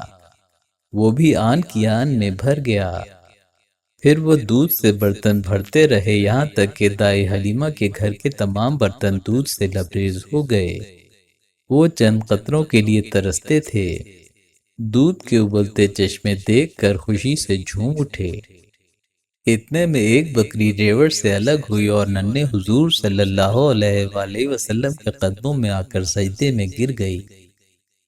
Speaker 1: وہ بھی آن کی آن میں بھر گیا۔ پھر وہ دودھ سے برتن بھرتے رہے یہاں تک کہ دائی حلیمہ کے گھر کے تمام برتن دودھ سے لبریز ہو گئے۔ وہ چند قطروں کے لیے ترستے تھے۔ دودھ کے ابلتے چشمے دیکھ کر خوشی سے جھوم اٹھے۔ اتنے میں ایک بکری ریوڑ سے الگ ہوئی اور ننھے حضور صلی اللہ علیہ وآلہ وسلم کے قدموں میں آ کر سجدے میں گر گئی۔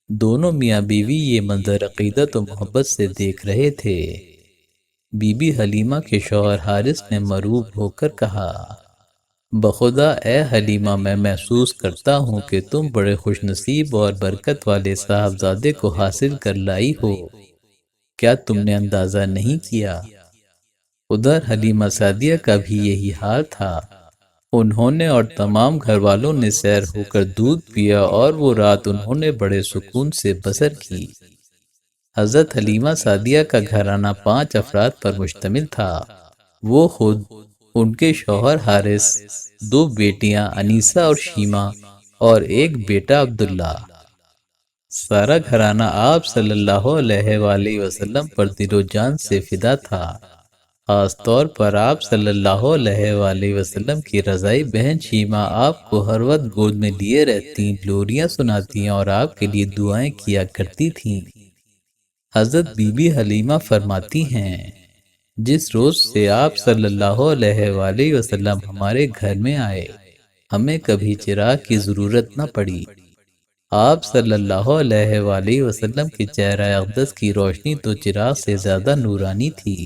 Speaker 1: دونوں میاں بیوی یہ منظر عقیدت و محبت سے دیکھ رہے تھے۔ بی بی حلیمہ کے شوہر حارث نے مرعوب ہو کر کہا، بخدا اے حلیمہ، میں محسوس کرتا ہوں کہ تم بڑے خوش نصیب اور برکت والے صاحبزادے کو حاصل کر لائی ہو۔ کیا تم نے اندازہ نہیں کیا؟ ادھر حلیمہ سعدیہ کا بھی یہی حال تھا۔ انہوں نے اور تمام گھر والوں نے سیر ہو کر دودھ پیا اور وہ رات انہوں نے بڑے سکون سے بسر کی۔ حضرت حلیمہ سعدیہ کا گھرانہ 5 افراد پر مشتمل تھا۔ وہ خود، ان کے شوہر حارث، 2 بیٹیاں انیسہ اور شیمہ اور ایک بیٹا عبداللہ۔ سارا گھرانہ آپ صلی اللہ علیہ وآلہ وسلم پر دل و جان سے فدا تھا۔ خاص طور پر آپ صلی اللہ علیہ وآلہ وسلم کی رضائی بہن شیمہ آپ کو ہر وقت گود میں لیے رہتی، لوریاں سناتی اور آپ کے لیے دعائیں کیا کرتی تھیں۔ حضرت بی بی حلیمہ فرماتی ہیں، جس روز سے آپ صلی اللہ علیہ وآلہ وسلم ہمارے گھر میں آئے، ہمیں کبھی چراغ کی ضرورت نہ پڑی۔ آپ صلی اللہ علیہ وآلہ وسلم کے چہرہ اقدس کی روشنی تو چراغ سے زیادہ نورانی تھی۔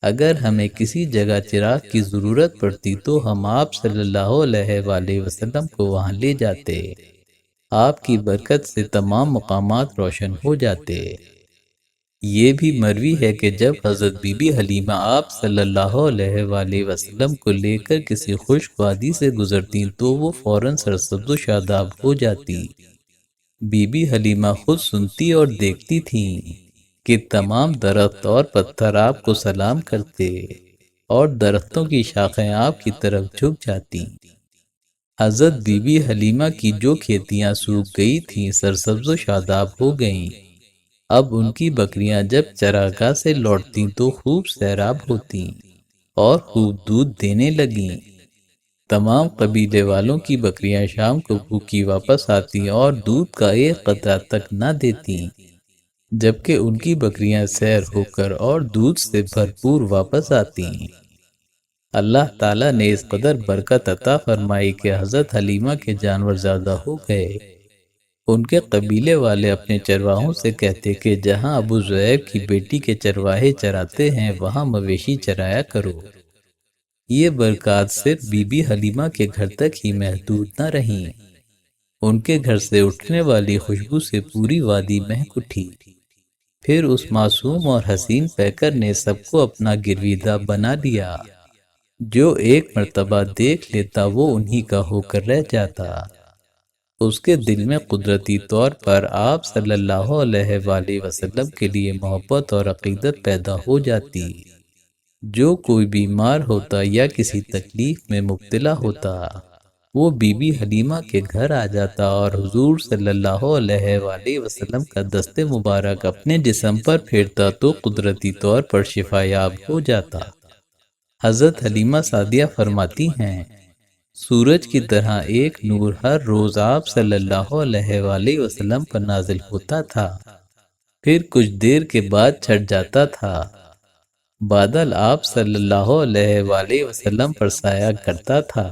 Speaker 1: اگر ہمیں کسی جگہ چراغ کی ضرورت پڑتی تو ہم آپ صلی اللہ علیہ وآلہ وسلم کو وہاں لے جاتے۔ آپ کی برکت سے تمام مقامات روشن ہو جاتے۔ یہ بھی مروی ہے کہ جب حضرت بی بی حلیمہ آپ صلی اللہ علیہ وآلہ وسلم کو لے کر کسی خشک وادی سے گزرتی تو وہ فوراً سرسبز و شاداب ہو جاتی۔ بی بی حلیمہ خود سنتی اور دیکھتی تھیں کہ تمام درخت اور پتھر آپ کو سلام کرتے اور درختوں کی شاخیں آپ کی طرف جھک جاتی۔ حضرت بی بی حلیمہ کی جو کھیتیاں سوکھ گئی تھیں سرسبز و شاداب ہو گئیں۔ اب ان کی بکریاں جب چراگاہ سے لوٹتیں تو خوب سیراب ہوتیں اور خوب دودھ دینے لگیں۔ تمام قبیلے والوں کی بکریاں شام کو بھوکی واپس آتی اور دودھ کا ایک قطرہ تک نہ دیتی، جبکہ ان کی بکریاں سیر ہو کر اور دودھ سے بھرپور واپس آتی۔ اللہ تعالیٰ نے اس قدر برکت عطا فرمائی کہ حضرت حلیمہ کے جانور زیادہ ہو گئے۔ ان کے قبیلے والے اپنے چرواہوں سے کہتے کہ جہاں ابو ذؤیب کی بیٹی کے چرواہے چراتے ہیں وہاں مویشی چرایا کرو۔ یہ برکات صرف بی بی حلیمہ کے گھر تک ہی محدود نہ رہیں، ان کے گھر سے اٹھنے والی خوشبو سے پوری وادی مہک اٹھی۔ پھر اس معصوم اور حسین پیکر نے سب کو اپنا گرویدہ بنا لیا۔ جو ایک مرتبہ دیکھ لیتا وہ انہی کا ہو کر رہ جاتا۔ اس کے دل میں قدرتی طور پر آپ صلی اللہ علیہ وآلہ وسلم کے لیے محبت اور عقیدت پیدا ہو جاتی۔ جو کوئی بیمار ہوتا یا کسی تکلیف میں مبتلا ہوتا وہ بی بی حلیمہ کے گھر آ جاتا اور حضور صلی اللہ علیہ وآلہ وسلم کا دست مبارک اپنے جسم پر پھیرتا تو قدرتی طور پر شفا یاب ہو جاتا۔ حضرت حلیمہ سعدیہ فرماتی ہیں، سورج کی طرح ایک نور ہر روز آپ صلی اللہ علیہ وآلہ وسلم پر نازل ہوتا تھا، پھر کچھ دیر کے بعد چھٹ جاتا تھا۔ بادل آپ صلی اللہ علیہ وآلہ وسلم پر سایہ کرتا تھا۔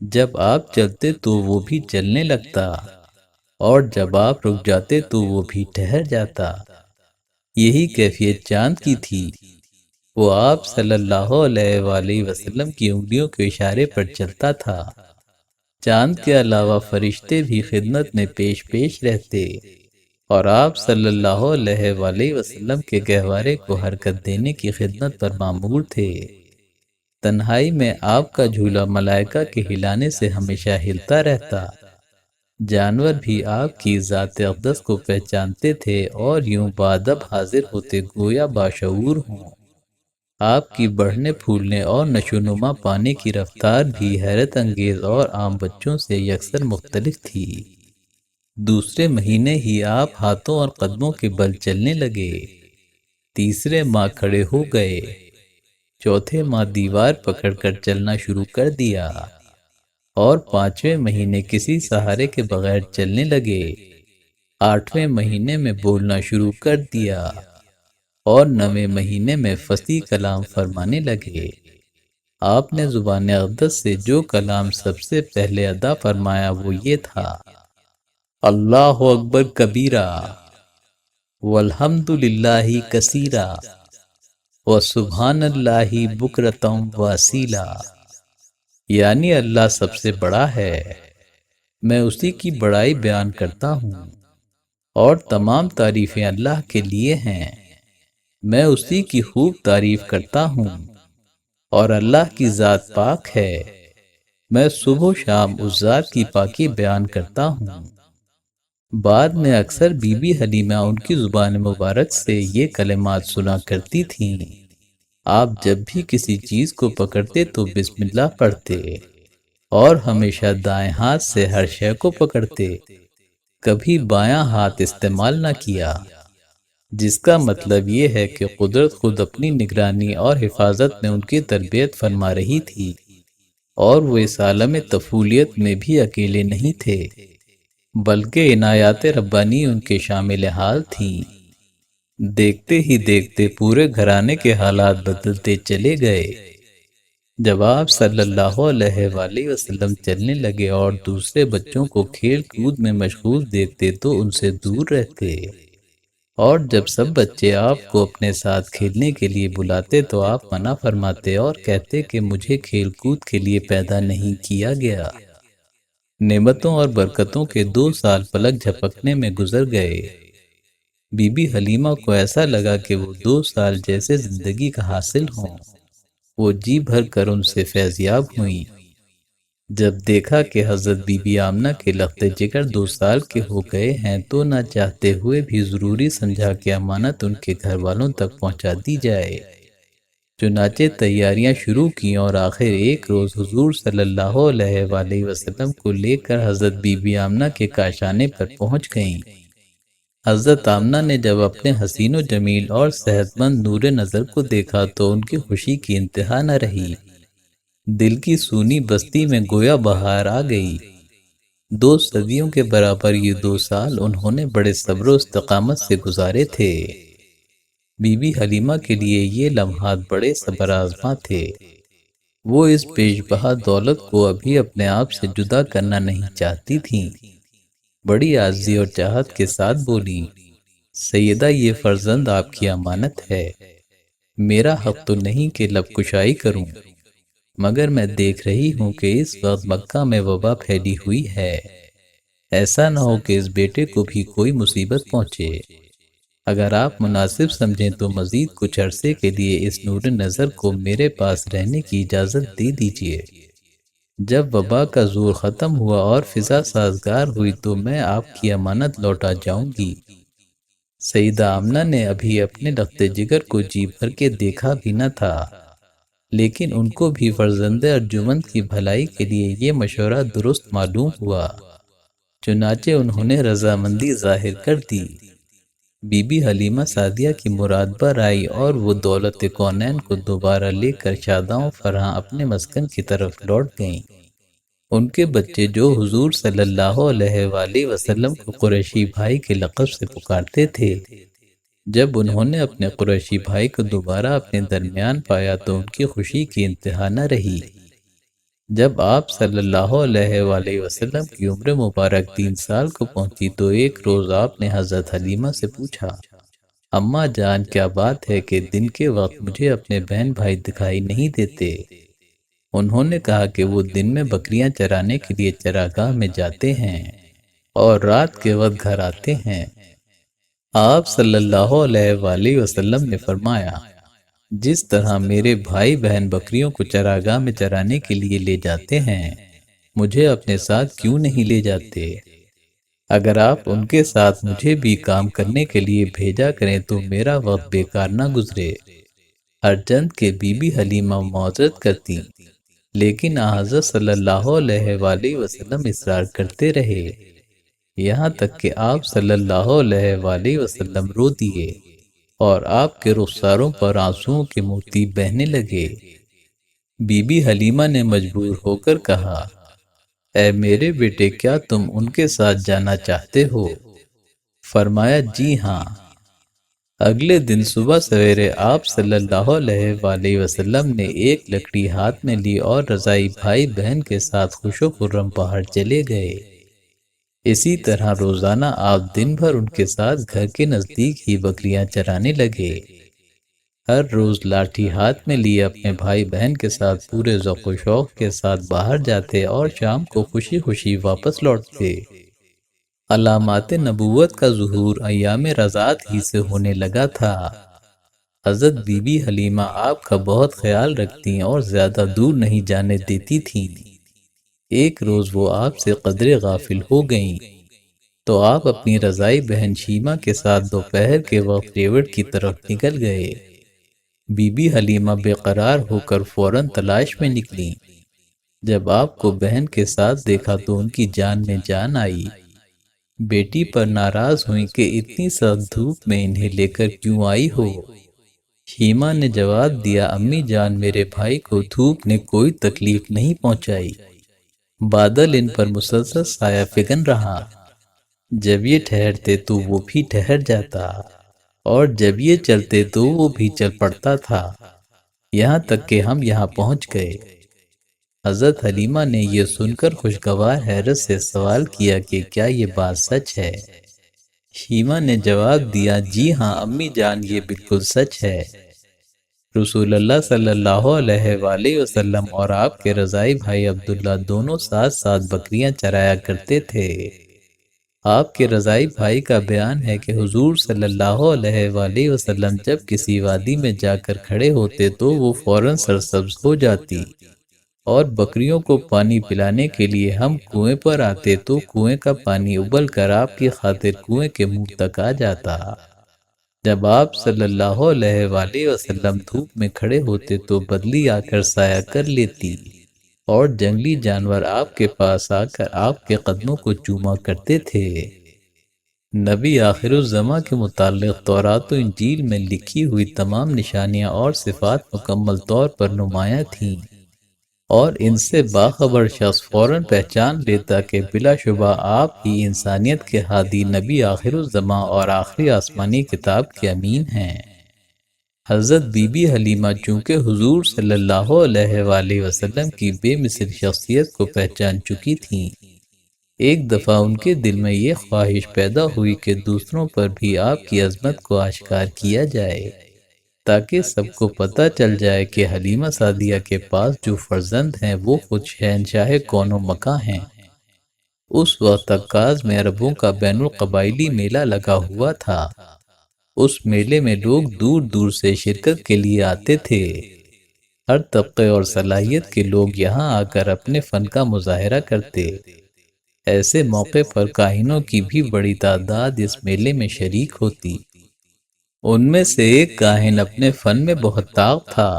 Speaker 1: جب آپ چلتے تو وہ بھی چلنے لگتا اور جب آپ رک جاتے تو وہ بھی ٹھہر جاتا۔ یہی کیفیت چاند کی تھی۔ وہ آپ صلی اللہ علیہ وآلہ وسلم کی انگلیوں کے اشارے پر چلتا تھا۔ چاند کے علاوہ فرشتے بھی خدمت میں پیش رہتے اور آپ صلی اللہ علیہ وآلہ وسلم کے گہوارے کو حرکت دینے کی خدمت پر مامور تھے۔ تنہائی میں آپ کا جھولا ملائکہ کے ہلانے سے ہمیشہ ہلتا رہتا۔ جانور بھی آپ کی ذات اقدس کو پہچانتے تھے اور یوں بادب حاضر ہوتے گویا باشعور ہوں۔ آپ کی بڑھنے پھولنے اور نشو نما پانے کی رفتار بھی حیرت انگیز اور عام بچوں سے یکسر مختلف تھی۔ دوسرے مہینے ہی آپ ہاتھوں اور قدموں کے بل چلنے لگے، تیسرے ماہ کھڑے ہو گئے، چوتھے ماہ دیوار پکڑ کر چلنا شروع کر دیا اور 5ویں مہینے کسی سہارے کے بغیر چلنے لگے، 8ویں مہینے میں بولنا شروع کر دیا۔ اور 9ویں مہینے میں فصیح کلام فرمانے لگے۔ آپ نے زبان اقدس سے جو کلام سب سے پہلے ادا فرمایا وہ یہ تھا: اللہ اکبر کبیرہ، والحمد للہ کثیرہ، وسبحان اللہ بکرۃ واسیلا۔ یعنی اللہ سب سے بڑا ہے، میں اسی کی بڑائی بیان کرتا ہوں، اور تمام تعریفیں اللہ کے لیے ہیں، میں اسی کی خوب تعریف کرتا ہوں، اور اللہ کی ذات پاک ہے، میں صبح و شام اس ذات کی پاکی بیان کرتا ہوں۔ بعد میں اکثر بی بی حلیمہ ان کی زبان مبارک سے یہ کلمات سنا کرتی تھیں۔ آپ جب بھی کسی چیز کو پکڑتے تو بسم اللہ پڑھتے، اور ہمیشہ دائیں ہاتھ سے ہر شے کو پکڑتے، کبھی بایاں ہاتھ استعمال نہ کیا، جس کا مطلب یہ ہے کہ قدرت خود اپنی نگرانی اور حفاظت میں ان کی تربیت فرما رہی تھی، اور وہ اس عالم طفولیت میں بھی اکیلے نہیں تھے، بلکہ عنایات ربانی ان کے شامل حال تھیں۔ دیکھتے ہی دیکھتے پورے گھرانے کے حالات بدلتے چلے گئے۔ جب آپ صلی اللہ علیہ وآلہ وسلم چلنے لگے اور دوسرے بچوں کو کھیل کود میں مشغول دیکھتے تو ان سے دور رہتے، اور جب سب بچے آپ کو اپنے ساتھ کھیلنے کے لیے بلاتے تو آپ منع فرماتے اور کہتے کہ مجھے کھیل کود کے لیے پیدا نہیں کیا گیا۔ نعمتوں اور برکتوں کے 2 سال پلک جھپکنے میں گزر گئے۔ بی بی حلیمہ کو ایسا لگا کہ وہ 2 سال جیسے زندگی کا حاصل ہوں۔ وہ جی بھر کر ان سے فیضیاب ہوئیں۔ جب دیکھا کہ حضرت بی بی آمنہ کے لخت جگر 2 سال کے ہو گئے ہیں تو نہ چاہتے ہوئے بھی ضروری سمجھا کہ امانت ان کے گھر والوں تک پہنچا دی جائے۔ چنانچہ تیاریاں شروع کیں اور آخر ایک روز حضور صلی اللہ علیہ وآلہ وسلم کو لے کر حضرت بی بی آمنہ کے کاشانے پر پہنچ گئیں۔ حضرت آمنہ نے جب اپنے حسین و جمیل اور صحت مند نور نظر کو دیکھا تو ان کی خوشی کی انتہا نہ رہی۔ دل کی سونی بستی میں گویا بہار آ گئی۔ 2 صدیوں کے برابر یہ 2 سال انہوں نے بڑے صبر و استقامت سے گزارے تھے۔ بی بی حلیمہ کے لیے یہ لمحات بڑے صبر آزما تھے۔ وہ اس بیش بہا دولت کو ابھی اپنے آپ سے جدا کرنا نہیں چاہتی تھیں۔ بڑی عاجزی اور چاہت کے ساتھ بولی: سیدہ، یہ فرزند آپ کی امانت ہے، میرا حق تو نہیں کہ لب کشائی کروں، مگر میں دیکھ رہی ہوں کہ اس وقت مکہ میں وبا پھیلی ہوئی ہے، ایسا نہ ہو کہ اس بیٹے کو بھی کوئی مصیبت پہنچے۔ اگر آپ مناسب سمجھیں تو مزید کچھ عرصے کے لیے اس نور نظر کو میرے پاس رہنے کی اجازت دے دیجیے۔ جب وبا کا زور ختم ہوا اور فضا سازگار ہوئی تو میں آپ کی امانت لوٹا جاؤں گی۔ سیدہ آمنہ نے ابھی اپنے لخت جگر کو جی بھر کے دیکھا بھی نہ تھا، لیکن ان کو بھی فرزند ارجمند کی بھلائی کے لیے یہ مشورہ درست معلوم ہوا، چنانچہ انہوں نے رضامندی ظاہر کر دی۔ بی بی حلیمہ سعدیہ کی مراد بر آئی اور وہ دولت کونین کو دوبارہ لے کر شاداں فرحاں اپنے مسکن کی طرف لوٹ گئیں۔ ان کے بچے جو حضور صلی اللہ علیہ وآلہ وسلم کو قریشی بھائی کے لقب سے پکارتے تھے، جب انہوں نے اپنے قریشی بھائی کو دوبارہ اپنے درمیان پایا تو ان کی خوشی کی انتہا نہ رہی۔ جب آپ صلی اللہ علیہ وآلہ وسلم کی عمر مبارک 3 سال کو پہنچی تو ایک روز آپ نے حضرت حلیمہ سے پوچھا: اماں جان، کیا بات ہے کہ دن کے وقت مجھے اپنے بہن بھائی دکھائی نہیں دیتے؟ انہوں نے کہا کہ وہ دن میں بکریاں چرانے کے لیے چراگاہ میں جاتے ہیں اور رات کے وقت گھر آتے ہیں۔ آپ صلی اللہ علیہ وآلہ وسلم نے فرمایا: جس طرح میرے بھائی بہن بکریوں کو چراگاہ میں چرانے کے لیے لے جاتے ہیں، مجھے اپنے ساتھ کیوں نہیں لے جاتے؟ اگر آپ ان کے ساتھ مجھے بھی کام کرنے کے لیے بھیجا کریں تو میرا وقت بیکار نہ گزرے۔ ارجنت کے بی بی حلیمہ معذرت کرتی، لیکن حضرت صلی اللہ علیہ وآلہ وسلم اصرار کرتے رہے، یہاں تک کہ آپ صلی اللہ علیہ وآلہ وسلم رو دیے اور آپ کے رخساروں پر آنسوؤں کے موتی بہنے لگے۔ بی بی حلیمہ نے مجبور ہو کر کہا: اے میرے بیٹے، کیا تم ان کے ساتھ جانا چاہتے ہو؟ فرمایا: جی ہاں۔ اگلے دن صبح سویرے آپ صلی اللہ علیہ وآلہ وسلم نے ایک لکڑی ہاتھ میں لی اور رضائی بھائی بہن کے ساتھ خوش و خرم پہاڑ چلے گئے۔ اسی طرح روزانہ آپ دن بھر ان کے ساتھ گھر کے نزدیک ہی بکریاں چرانے لگے۔ ہر روز لاٹھی ہاتھ میں لیے اپنے بھائی بہن کے ساتھ پورے ذوق و شوق کے ساتھ باہر جاتے اور شام کو خوشی خوشی واپس لوٹتے۔ علامات نبوت کا ظہور ایام رضاعت ہی سے ہونے لگا تھا۔ حضرت بی بی حلیمہ آپ کا بہت خیال رکھتی اور زیادہ دور نہیں جانے دیتی تھیں۔ ایک روز وہ آپ سے قدرے غافل ہو گئیں تو آپ اپنی رضائی بہن شیمہ کے ساتھ دوپہر کے وقت ریوڑ کی طرف نکل گئے۔ بی بی حلیمہ بے قرار ہو کر فوراً تلاش میں نکلیں۔ جب آپ کو بہن کے ساتھ دیکھا تو ان کی جان میں جان آئی۔ بیٹی پر ناراض ہوئیں کہ اتنی سخت دھوپ میں انہیں لے کر کیوں آئی ہو؟ شیمہ نے جواب دیا، امی جان، میرے بھائی کو دھوپ نے کوئی تکلیف نہیں پہنچائی۔ بادل ان پر مسلسل سایہ فگن رہا۔ جب یہ ٹھہرتے تو وہ بھی ٹھہر جاتا اور جب یہ چلتے تو وہ بھی چل پڑتا تھا، یہاں تک کہ ہم یہاں پہنچ گئے۔ حضرت حلیمہ نے یہ سن کر خوشگوار حیرت سے سوال کیا کہ کیا یہ بات سچ ہے؟ شیمہ نے جواب دیا، جی ہاں امی جان، یہ بالکل سچ ہے۔ رسول اللہ صلی اللہ علیہ وآلہ وسلم اور آپ کے رضائی بھائی عبداللہ دونوں ساتھ ساتھ بکریاں چرایا کرتے تھے۔ آپ کے رضائی بھائی کا بیان ہے کہ حضور صلی اللہ علیہ وآلہ وسلم جب کسی وادی میں جا کر کھڑے ہوتے تو وہ فوراً سرسبز ہو جاتی، اور بکریوں کو پانی پلانے کے لیے ہم کنویں پر آتے تو کنویں کا پانی ابل کر آپ کی خاطر کنویں کے منہ تک آ جاتا۔ جب آپ صلی اللہ علیہ وآلہ وسلم دھوپ میں کھڑے ہوتے تو بدلی آ کر سایہ کر لیتی اور جنگلی جانور آپ کے پاس آ کر آپ کے قدموں کو چوما کرتے تھے۔ نبی آخر الزماں کے متعلق تورات و انجیل میں لکھی ہوئی تمام نشانیاں اور صفات مکمل طور پر نمایاں تھیں، اور ان سے باخبر شخص فوراً پہچان لیتا کہ بلا شبہ آپ ہی انسانیت کے ہادی نبی آخر الزماں اور آخری آسمانی کتاب کے امین ہیں۔ حضرت بی بی حلیمہ چونکہ حضور صلی اللہ علیہ وآلہ وسلم کی بے مثل شخصیت کو پہچان چکی تھیں، ایک دفعہ ان کے دل میں یہ خواہش پیدا ہوئی کہ دوسروں پر بھی آپ کی عظمت کو آشکار کیا جائے، تاکہ سب کو پتہ چل جائے کہ حلیمہ سعدیہ کے پاس جو فرزند ہیں وہ خود شہنشاہ کون و مکاں ہیں۔ اس وقت عکاظ میں عربوں کا بین القبائلی میلہ لگا ہوا تھا۔ اس میلے میں لوگ دور دور سے شرکت کے لیے آتے تھے۔ ہر طبقے اور صلاحیت کے لوگ یہاں آ کر اپنے فن کا مظاہرہ کرتے۔ ایسے موقع پر کاہنوں کی بھی بڑی تعداد اس میلے میں شریک ہوتی۔ ان میں سے ایک کاہن اپنے فن میں بہت طاق تھا۔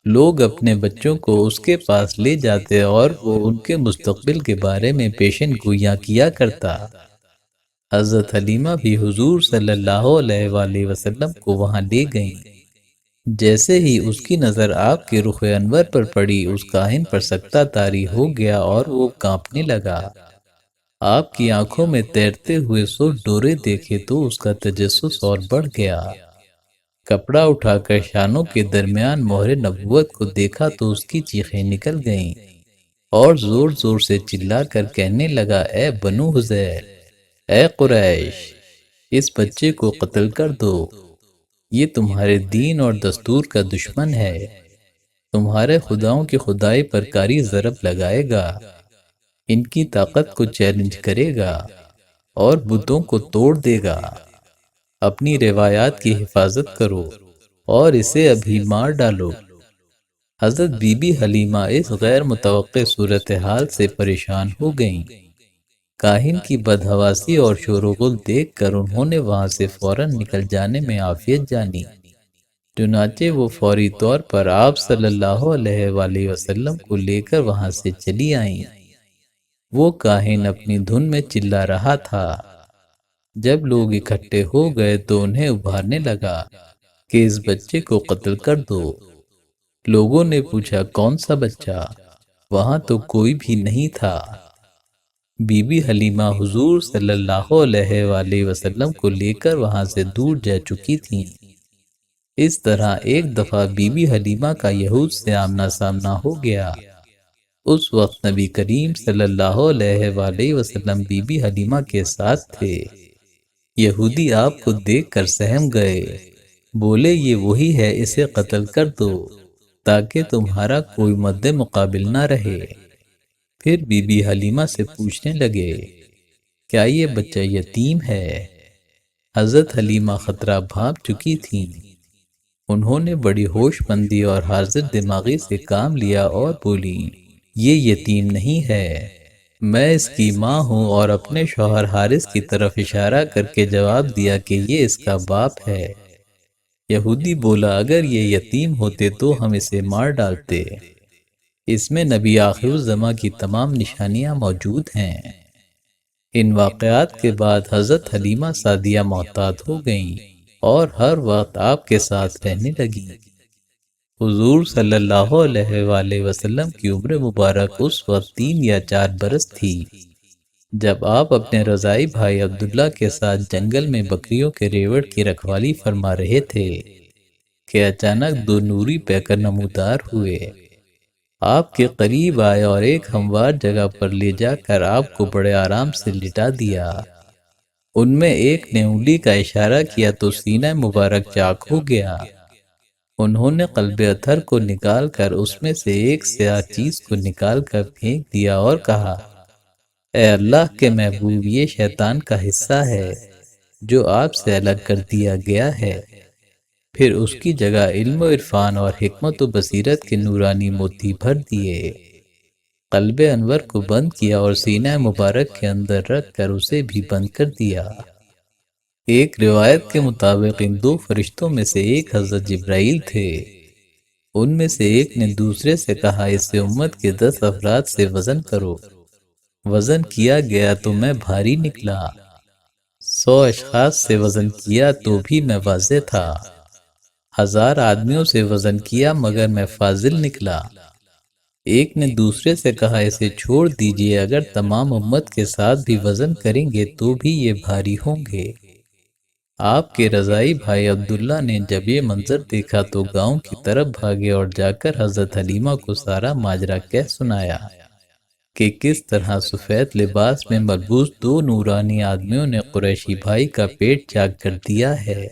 Speaker 1: لوگ اپنے بچوں کو اس کے پاس لے جاتے اور وہ ان کے مستقبل کے بارے میں پیشن گوئیاں کیا کرتا۔ حضرت حلیمہ بھی حضور صلی اللہ علیہ وآلہ وسلم کو وہاں لے گئیں۔ جیسے ہی اس کی نظر آپ کے رخ انور پر پڑی، اس کاہن پر سکتہ طاری ہو گیا اور وہ کانپنے لگا۔ آپ کی آنکھوں میں تیرتے ہوئے 100 ڈورے دیکھے تو اس کا تجسس اور بڑھ گیا۔ کپڑا اٹھا کر شانوں کے درمیان مہر نبوت کو دیکھا تو اس کی چیخیں نکل گئیں اور زور زور سے چلا کر کہنے لگا، اے بنو حذیل، اے قریش، اس بچے کو قتل کر دو۔ یہ تمہارے دین اور دستور کا دشمن ہے، تمہارے خداؤں کی خدائی پر کاری ضرب لگائے گا، ان کی طاقت کو چیلنج کرے گا اور بتوں کو توڑ دے گا۔ اپنی روایات کی حفاظت کرو اور اسے ابھی مار ڈالو۔ حضرت بی بی حلیمہ اس غیر متوقع صورتحال سے پریشان ہو گئیں۔ کاہن کی بدحواسی اور شور و غل دیکھ کر انہوں نے وہاں سے فوراً نکل جانے میں عافیت جانی۔ چنانچہ وہ فوری طور پر آپ صلی اللہ علیہ وآلہ وسلم کو لے کر وہاں سے چلی آئیں۔ وہ کاہن اپنی دھن میں چلا رہا تھا۔ جب لوگ اکٹھے ہو گئے تو انہیں ابھارنے لگا کہ اس بچے کو قتل کر دو۔ لوگوں نے پوچھا، کون سا بچہ؟ وہاں تو کوئی بھی نہیں تھا۔ بی بی حلیمہ حضور صلی اللہ علیہ وآلہ وسلم کو لے کر وہاں سے دور جا چکی تھیں۔ اس طرح ایک دفعہ بی بی حلیمہ کا یہود سے آمنا سامنا ہو گیا۔ اس وقت نبی کریم صلی اللہ علیہ وآلہ وسلم بی بی حلیمہ کے ساتھ تھے۔ یہودی آپ کو دیکھ کر سہم گئے، بولے یہ وہی ہے، اسے قتل کر دو تاکہ تمہارا کوئی مد مقابل نہ رہے۔ پھر بی بی حلیمہ سے پوچھنے لگے، کیا یہ بچہ یتیم ہے؟ حضرت حلیمہ خطرہ بھانپ چکی تھیں۔ انہوں نے بڑی ہوش مندی اور حاضر دماغی سے کام لیا اور بولی، یہ یتیم نہیں ہے، میں اس کی ماں ہوں، اور اپنے شوہر حارث کی طرف اشارہ کر کے جواب دیا کہ یہ اس کا باپ ہے۔ یہودی بولا، اگر یہ یتیم ہوتے تو ہم اسے مار ڈالتے، اس میں نبی آخر الزماں کی تمام نشانیاں موجود ہیں۔ ان واقعات کے بعد حضرت حلیمہ سعدیہ محتاط ہو گئیں اور ہر وقت آپ کے ساتھ رہنے لگیں۔ حضور صلی اللہ علیہ وآلہ وسلم کی عمر مبارک اس وقت 3 یا 4 برس تھی، جب آپ اپنے رضائی بھائی عبداللہ کے ساتھ جنگل میں بکریوں کے ریوڑ کی رکھوالی فرما رہے تھے کہ اچانک 2 نوری پیکر نمودار ہوئے، آپ کے قریب آئے اور ایک ہموار جگہ پر لے جا کر آپ کو بڑے آرام سے لٹا دیا۔ ان میں ایک نے انگلی کا اشارہ کیا تو سینہ مبارک چاک ہو گیا۔ انہوں نے قلب اطہر کو نکال کر اس میں سے ایک سیاہ چیز کو نکال کر پھینک دیا اور کہا، اے اللہ کے محبوب، یہ شیطان کا حصہ ہے جو آپ سے الگ کر دیا گیا ہے۔ پھر اس کی جگہ علم و عرفان اور حکمت و بصیرت کے نورانی موتی بھر دیے، قلب انور کو بند کیا اور سینہ مبارک کے اندر رکھ کر اسے بھی بند کر دیا۔ ایک روایت کے مطابق ان 2 فرشتوں میں سے ایک حضرت جبرائیل تھے۔ ان میں سے ایک نے دوسرے سے کہا، اس سے امت کے 10 افراد سے وزن کرو۔ وزن کیا گیا تو میں بھاری نکلا۔ 100 اشخاص سے وزن کیا تو بھی میں واضح تھا۔ 1000 آدمیوں سے وزن کیا مگر میں فاضل نکلا۔ ایک نے دوسرے سے کہا، اسے چھوڑ دیجئے، اگر تمام امت کے ساتھ بھی وزن کریں گے تو بھی یہ بھاری ہوں گے۔ آپ کے رضائی بھائی عبداللہ نے جب یہ منظر دیکھا تو گاؤں کی طرف بھاگے اور جا کر حضرت حلیمہ کو سارا ماجرا کہہ سنایا کہ کس طرح سفید لباس میں ملبوس 2 نورانی آدمیوں نے قریشی بھائی کا پیٹ چاک کر دیا ہے۔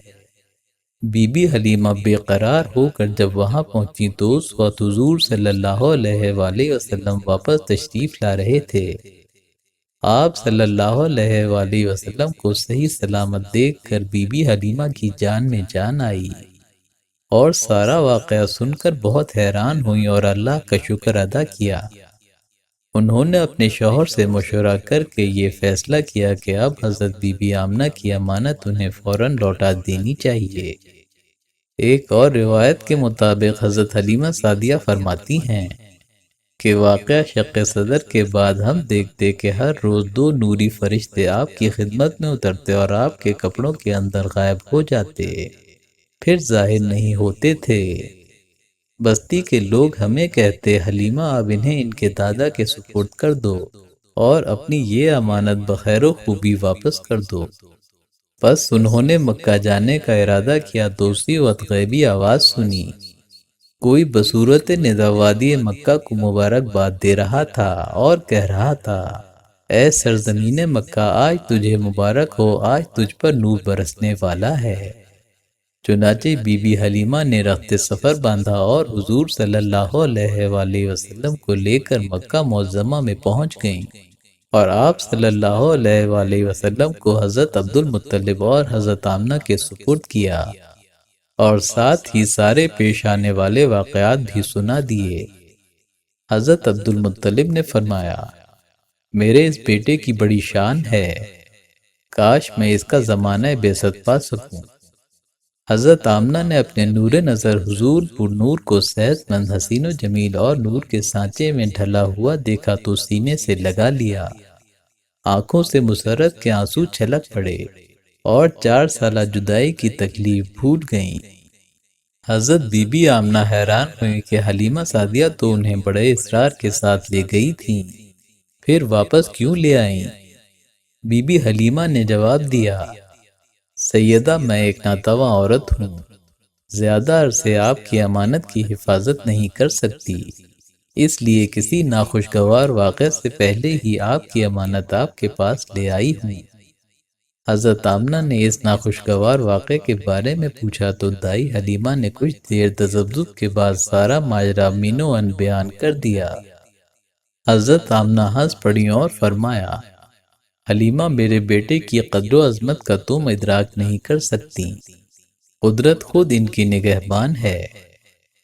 Speaker 1: بی بی حلیمہ بے قرار ہو کر جب وہاں پہنچی تو اس وقت حضور صلی اللہ علیہ وآلہ وسلم واپس تشریف لا رہے تھے۔ آپ صلی اللہ علیہ وآلہ وسلم کو صحیح سلامت دیکھ کر بی بی حلیمہ کی جان میں جان آئی اور سارا واقعہ سن کر بہت حیران ہوئیں اور اللہ کا شکر ادا کیا۔ انہوں نے اپنے شوہر سے مشورہ کر کے یہ فیصلہ کیا کہ اب حضرت بی بی آمنہ کی امانت انہیں فوراً لوٹا دینی چاہیے۔ ایک اور روایت کے مطابق حضرت حلیمہ سعدیہ فرماتی ہیں کہ واقعہ شق صدر کے بعد ہم دیکھتے کہ ہر روز 2 نوری فرشتے آپ کی خدمت میں اترتے اور آپ کے کپڑوں کے اندر غائب ہو جاتے، پھر ظاہر نہیں ہوتے تھے۔ بستی کے لوگ ہمیں کہتے، حلیمہ اب انہیں ان کے دادا کے سپرد کر دو اور اپنی یہ امانت بخیر و خوبی واپس کر دو۔ پس انہوں نے مکہ جانے کا ارادہ کیا تو اسی وقت غیبی آواز سنی، کوئی بصورت ندا وادی مکہ کو مبارکباد دے رہا تھا اور کہہ رہا تھا، اے سرزمین مکہ، آج تجھے مبارک ہو، آج تجھ پر نور برسنے والا ہے۔ چنانچہ بی بی حلیمہ نے رخت سفر باندھا اور حضور صلی اللہ علیہ وآلہ وسلم کو لے کر مکہ معظمہ میں پہنچ گئیں اور آپ صلی اللہ علیہ وآلہ وسلم کو حضرت عبد المطلب اور حضرت آمنہ کے سپرد کیا اور ساتھ ہی سارے پیش آنے والے واقعات بھی سنا دیے۔ حضرت عبد المطلب نے فرمایا، میرے اس بیٹے کی بڑی شان ہے، کاش میں اس کا زمانہ بعثت پا سکوں۔ حضرت آمنہ نے اپنے نور نظر حضور پر نور کو صحت مند، حسین و جمیل اور نور کے سانچے میں ڈھلا ہوا دیکھا تو سینے سے لگا لیا، آنکھوں سے مسرت کے آنسو چھلک پڑے اور 4 سالہ جدائی کی تکلیف بھول گئیں۔ حضرت بی بی آمنہ حیران ہوئی کہ حلیمہ سعدیہ تو انہیں بڑے اصرار کے ساتھ لے گئی تھیں، پھر واپس کیوں لے آئیں؟ بی بی حلیمہ نے جواب دیا، سیدہ، میں ایک ناتواں عورت ہوں، زیادہ عرصے آپ کی امانت کی حفاظت نہیں کر سکتی، اس لیے کسی ناخوشگوار واقعے سے پہلے ہی آپ کی امانت آپ کے پاس لے آئی ہوں۔ حضرت آمنہ نے اس ناخوشگوار واقعے کے بارے میں پوچھا تو دائی حلیمہ نے کچھ دیر تذبذب کے بعد سارا ماجرا مینو ان بیان کر دیا۔ حضرت آمنہ ہنس پڑی اور فرمایا، حلیمہ، میرے بیٹے کی قدر و عظمت کا تم ادراک نہیں کر سکتی۔ قدرت خود ان کی نگہبان ہے،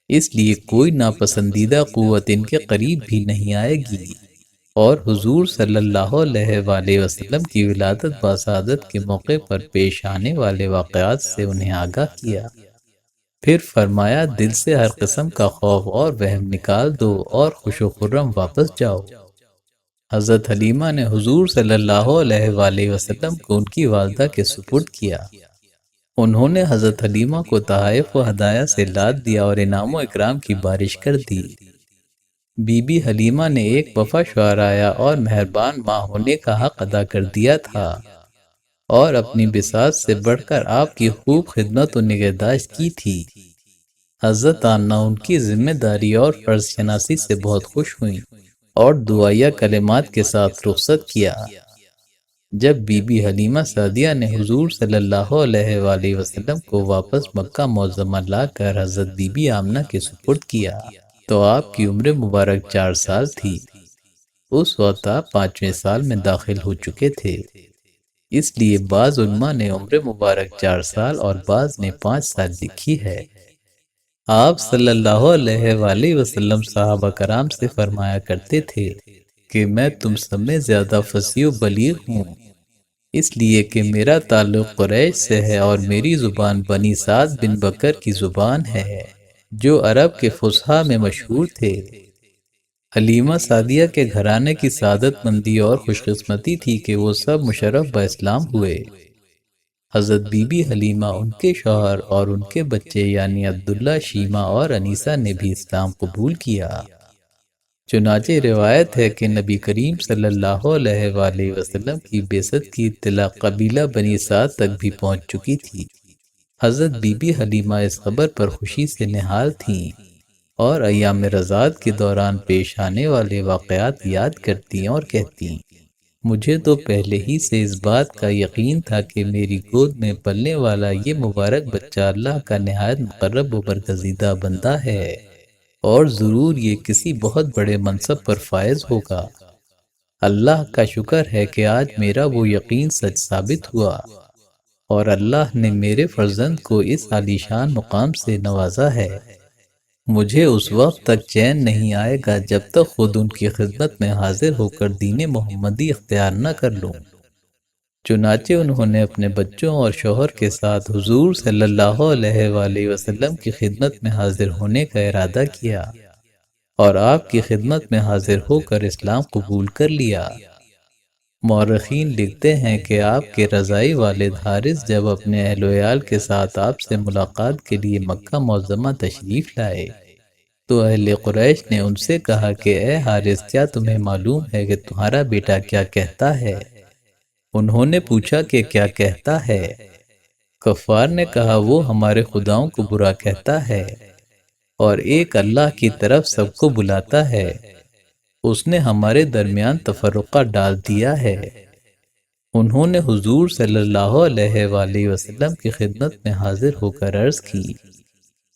Speaker 1: اس لیے کوئی ناپسندیدہ قوت ان کے قریب بھی نہیں آئے گی، اور حضور صلی اللہ علیہ وآلہ وسلم کی ولادت باسعادت کے موقع پر پیش آنے والے واقعات سے انہیں آگاہ کیا۔ پھر فرمایا، دل سے ہر قسم کا خوف اور وہم نکال دو اور خوش و خرم واپس جاؤ۔ حضرت حلیمہ نے حضور صلی اللہ علیہ وآلہ وسلم کو ان کی والدہ کے سپرد کیا۔ انہوں نے حضرت حلیمہ کو تحائف و ہدایہ سے لاد دیا اور انعام و اکرام کی بارش کر دی۔ بی بی حلیمہ نے ایک وفا شعرایا اور مہربان ماں ہونے کا حق ادا کر دیا تھا، اور اپنی بساط سے بڑھ کر آپ کی خوب خدمت و نگہداشت کی تھی۔ حضرت آمنہ ان کی ذمہ داری اور فرض شناسی سے بہت خوش ہوئیں اور دعائیہ کلمات کے ساتھ رخصت کیا۔ جب بی بی حلیمہ سعدیہ نے حضور صلی اللہ علیہ وآلہ وسلم کو واپس مکہ معظمہ لا کر حضرت بی بی آمنہ کے سپرد کیا تو آپ کی عمر مبارک 4 سال تھی۔ اس وقت آپ 5ویں سال میں داخل ہو چکے تھے، اس لیے بعض علماء نے عمر مبارک 4 سال اور بعض نے 5 سال لکھی ہے۔ آپ صلی اللہ علیہ وآلہ وسلم صحابہ کرام سے فرمایا کرتے تھے کہ میں تم سب میں زیادہ فصیح و بلیغ ہوں، اس لیے کہ میرا تعلق قریش سے ہے اور میری زبان بنی سعد بن بکر کی زبان ہے، جو عرب کے فصحاء میں مشہور تھے۔ حلیمہ سعدیہ کے گھرانے کی سعادت مندی اور خوش قسمتی تھی کہ وہ سب مشرف باسلام ہوئے۔ حضرت بی بی حلیمہ، ان کے شوہر اور ان کے بچے یعنی عبداللہ، شیمہ اور انیسہ نے بھی اسلام قبول کیا۔ چنانچہ روایت ہے کہ نبی کریم صلی اللہ علیہ وآلہ وسلم کی بعثت کی اطلاع قبیلہ بنی سعد تک بھی پہنچ چکی تھی۔ حضرت بی بی حلیمہ اس خبر پر خوشی سے نہال تھیں اور ایام رضاعت کے دوران پیش آنے والے واقعات یاد کرتی اور کہتی، مجھے تو پہلے ہی سے اس بات کا یقین تھا کہ میری گود میں پلنے والا یہ مبارک بچہ اللہ کا نہایت مقرب و برگزیدہ بندہ ہے، اور ضرور یہ کسی بہت بڑے منصب پر فائز ہوگا۔ اللہ کا شکر ہے کہ آج میرا وہ یقین سچ ثابت ہوا، اور اللہ نے میرے فرزند کو اس عالیشان مقام سے نوازا ہے۔ مجھے اس وقت تک چین نہیں آئے گا جب تک خود ان کی خدمت میں حاضر ہو کر دین محمدی اختیار نہ کر لوں۔ چنانچہ انہوں نے اپنے بچوں اور شوہر کے ساتھ حضور صلی اللہ علیہ وآلہ وسلم کی خدمت میں حاضر ہونے کا ارادہ کیا، اور آپ کی خدمت میں حاضر ہو کر اسلام قبول کر لیا۔ مورخین لکھتے ہیں کہ آپ کے رضائی والد حارث جب اپنے اہل و عیال کے ساتھ آپ سے ملاقات کے لیے مکہ معظمہ تشریف لائے تو اہل قریش نے ان سے کہا کہ اے حارث، کیا تمہیں معلوم ہے کہ تمہارا بیٹا کیا کہتا ہے؟ انہوں نے پوچھا کہ کیا کہتا ہے؟ کفار نے کہا، وہ ہمارے خداؤں کو برا کہتا ہے اور ایک اللہ کی طرف سب کو بلاتا ہے، اس نے ہمارے درمیان تفرقہ ڈال دیا ہے۔ انہوں نے حضور صلی اللہ علیہ وآلہ وسلم کی خدمت میں حاضر ہو کر عرض کی،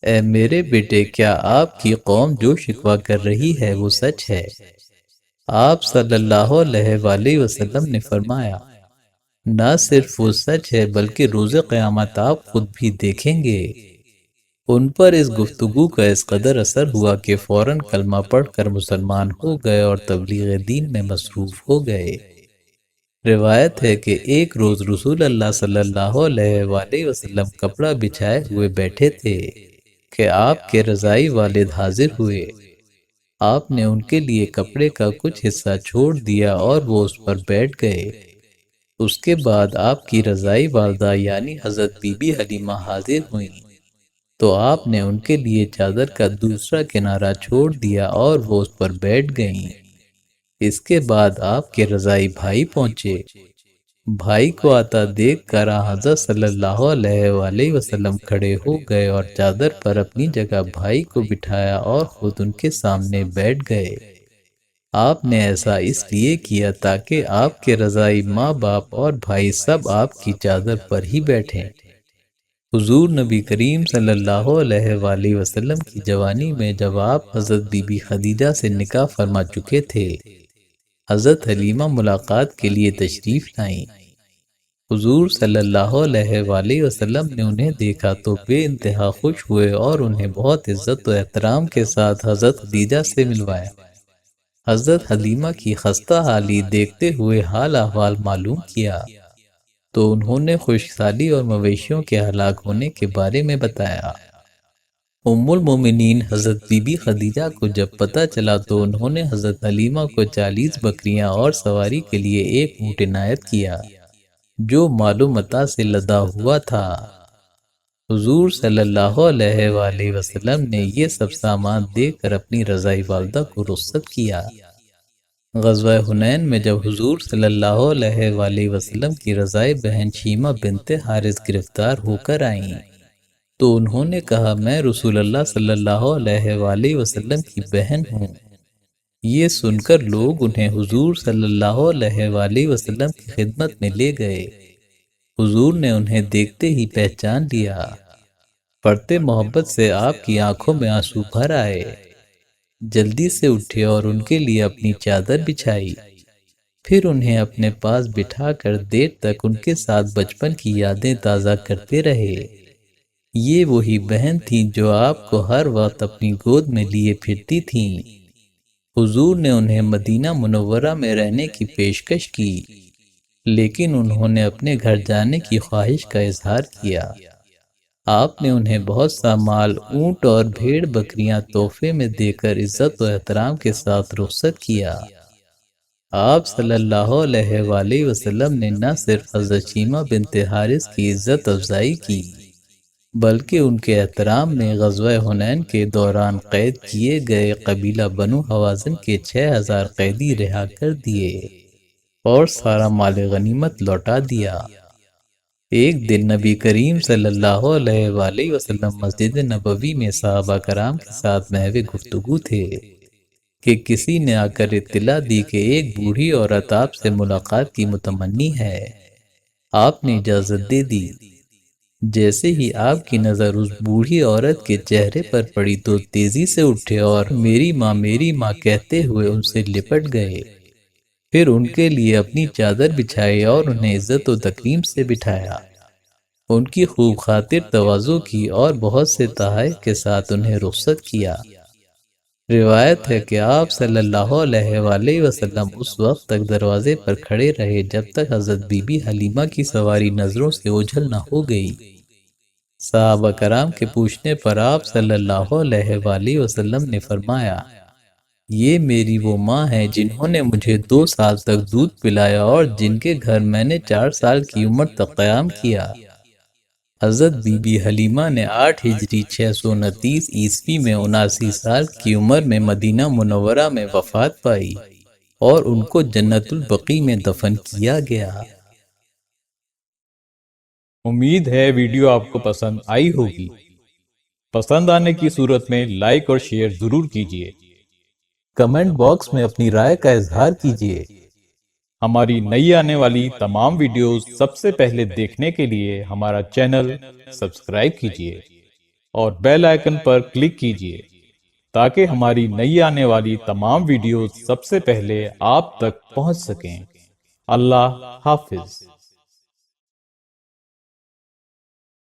Speaker 1: اے میرے بیٹے، کیا آپ کی قوم جو شکوہ کر رہی ہے وہ سچ ہے؟ آپ صلی اللہ علیہ وآلہ وسلم نے فرمایا، نہ صرف وہ سچ ہے بلکہ روز قیامت آپ خود بھی دیکھیں گے۔ ان پر اس گفتگو کا اس قدر اثر ہوا کہ فوراً کلمہ پڑھ کر مسلمان ہو گئے اور تبلیغ دین میں مصروف ہو گئے۔ روایت ہے کہ ایک روز رسول اللہ صلی اللہ علیہ وآلہ وسلم کپڑا بچھائے ہوئے بیٹھے تھے کہ آپ کے رضائی والد حاضر ہوئے۔ آپ نے ان کے لیے کپڑے کا کچھ حصہ چھوڑ دیا اور وہ اس پر بیٹھ گئے۔ اس کے بعد آپ کی رضائی والدہ یعنی حضرت بی بی حلیمہ حاضر ہوئیں تو آپ نے ان کے لیے چادر کا دوسرا کنارہ چھوڑ دیا اور وہ اس پر بیٹھ گئیں۔ اس کے بعد آپ کے رضائی بھائی پہنچے۔ بھائی کو آتا دیکھ کر حضرت صلی اللہ علیہ وآلہ وسلم کھڑے ہو گئے اور چادر پر اپنی جگہ بھائی کو بٹھایا اور خود ان کے سامنے بیٹھ گئے۔ آپ نے ایسا اس لیے کیا تاکہ آپ کے رضائی ماں باپ اور بھائی سب آپ کی چادر پر ہی بیٹھیں۔ حضور نبی کریم صلی اللہ علیہ وآلہ وسلم کی جوانی میں جب آپ حضرت بی بی خدیجہ سے نکاح فرما چکے تھے، حضرت حلیمہ ملاقات کے لیے تشریف لائیں۔ حضور صلی اللہ علیہ وآلہ وسلم نے انہیں دیکھا تو بے انتہا خوش ہوئے اور انہیں بہت عزت و احترام کے ساتھ حضرت خدیجہ سے ملوایا۔ حضرت حلیمہ کی خستہ حالی دیکھتے ہوئے حال احوال معلوم کیا تو انہوں نے خشک سالی اور مویشیوں کے ہلاک ہونے کے بارے میں بتایا۔ ام المومنین حضرت بی بی خدیجہ کو جب پتہ چلا تو انہوں نے حضرت حلیمہ کو 40 بکریاں اور سواری کے لیے ایک اونٹ عنایت کیا جو مال و متاع سے لدا ہوا تھا۔ حضور صلی اللہ علیہ وآلہ وسلم نے یہ سب سامان دے کر اپنی رضائی والدہ کو رخصت کیا۔ غزوہ حنین میں جب حضور صلی اللہ علیہ وآلہ وسلم کی رضائی بہن شیمہ بنت حارث گرفتار ہو کر آئیں تو انہوں نے کہا، میں رسول اللہ صلی اللہ علیہ وآلہ وسلم کی بہن ہوں۔ یہ سن کر لوگ انہیں حضور صلی اللہ علیہ وآلہ وسلم کی خدمت میں لے گئے۔ حضور نے انہیں دیکھتے ہی پہچان لیا۔ پڑھتے محبت سے آپ کی آنکھوں میں آنسو بھر آئے۔ جلدی سے اٹھے اور ان کے لیے اپنی چادر بچھائی۔ پھر انہیں اپنے پاس بٹھا کر دیر تک ان کے ساتھ بچپن کی یادیں تازہ کرتے رہے۔ یہ وہی بہن تھیں جو آپ کو ہر وقت اپنی گود میں لیے پھرتی تھیں۔ حضور نے انہیں مدینہ منورہ میں رہنے کی پیشکش کی، لیکن انہوں نے اپنے گھر جانے کی خواہش کا اظہار کیا۔ آپ نے انہیں بہت سا مال، اونٹ اور بھیڑ بکریاں تحفے میں دے کر عزت و احترام کے ساتھ رخصت کیا۔ آپ صلی اللہ علیہ وآلہ وسلم نے نہ صرف حضرت شیمہ بنت حارث کی عزت افزائی کی بلکہ ان کے احترام میں غزوہ حنین کے دوران قید کیے گئے قبیلہ بنو حوازن کے 6000 قیدی رہا کر دیے اور سارا مال غنیمت لوٹا دیا۔ ایک دن نبی کریم صلی اللہ علیہ وآلہ وسلم مسجد نبوی میں صحابہ کرام کے ساتھ محو گفتگو تھے کہ کسی نے آ کر اطلاع دی کہ ایک بوڑھی عورت آپ سے ملاقات کی متمنی ہے۔ آپ نے اجازت دے دی۔ جیسے ہی آپ کی نظر اس بوڑھی عورت کے چہرے پر پڑی تو تیزی سے اٹھے اور میری ماں کہتے ہوئے ان سے لپٹ گئے۔ پھر ان کے لیے اپنی چادر بچھائی اور انہیں عزت و تکریم سے بٹھایا۔ ان کی خوب خاطر تواضع کی اور بہت سے تحائف کے ساتھ انہیں رخصت کیا۔ روایت ہے کہ آپ صلی اللہ علیہ وآلہ وسلم اس وقت تک دروازے پر کھڑے رہے جب تک حضرت بی بی حلیمہ کی سواری نظروں سے اوجھل نہ ہو گئی۔ صحابہ کرام کے پوچھنے پر آپ صلی اللہ علیہ وآلہ وسلم نے فرمایا، یہ میری وہ ماں ہے جنہوں نے مجھے 2 سال تک دودھ پلایا اور جن کے گھر میں نے 4 سال کی عمر تک قیام کیا۔ حضرت بی بی حلیمہ نے 8 ہجری 629 عیسوی میں 79 سال کی عمر میں مدینہ منورہ میں وفات پائی اور ان کو جنت البقیع میں دفن کیا گیا۔
Speaker 2: امید ہے ویڈیو آپ کو پسند آئی ہوگی۔ پسند آنے کی صورت میں لائک اور شیئر ضرور کیجیے۔
Speaker 1: کمنٹ باکس میں اپنی رائے کا اظہار کیجیے۔
Speaker 2: ہماری نئی آنے والی تمام ویڈیوز سب سے پہلے دیکھنے کے لیے ہمارا چینل سبسکرائب کیجیے اور بیل آئیکن پر کلک کیجیے تاکہ ہماری نئی آنے والی تمام ویڈیوز سب سے پہلے آپ تک پہنچ سکیں۔ اللہ حافظ۔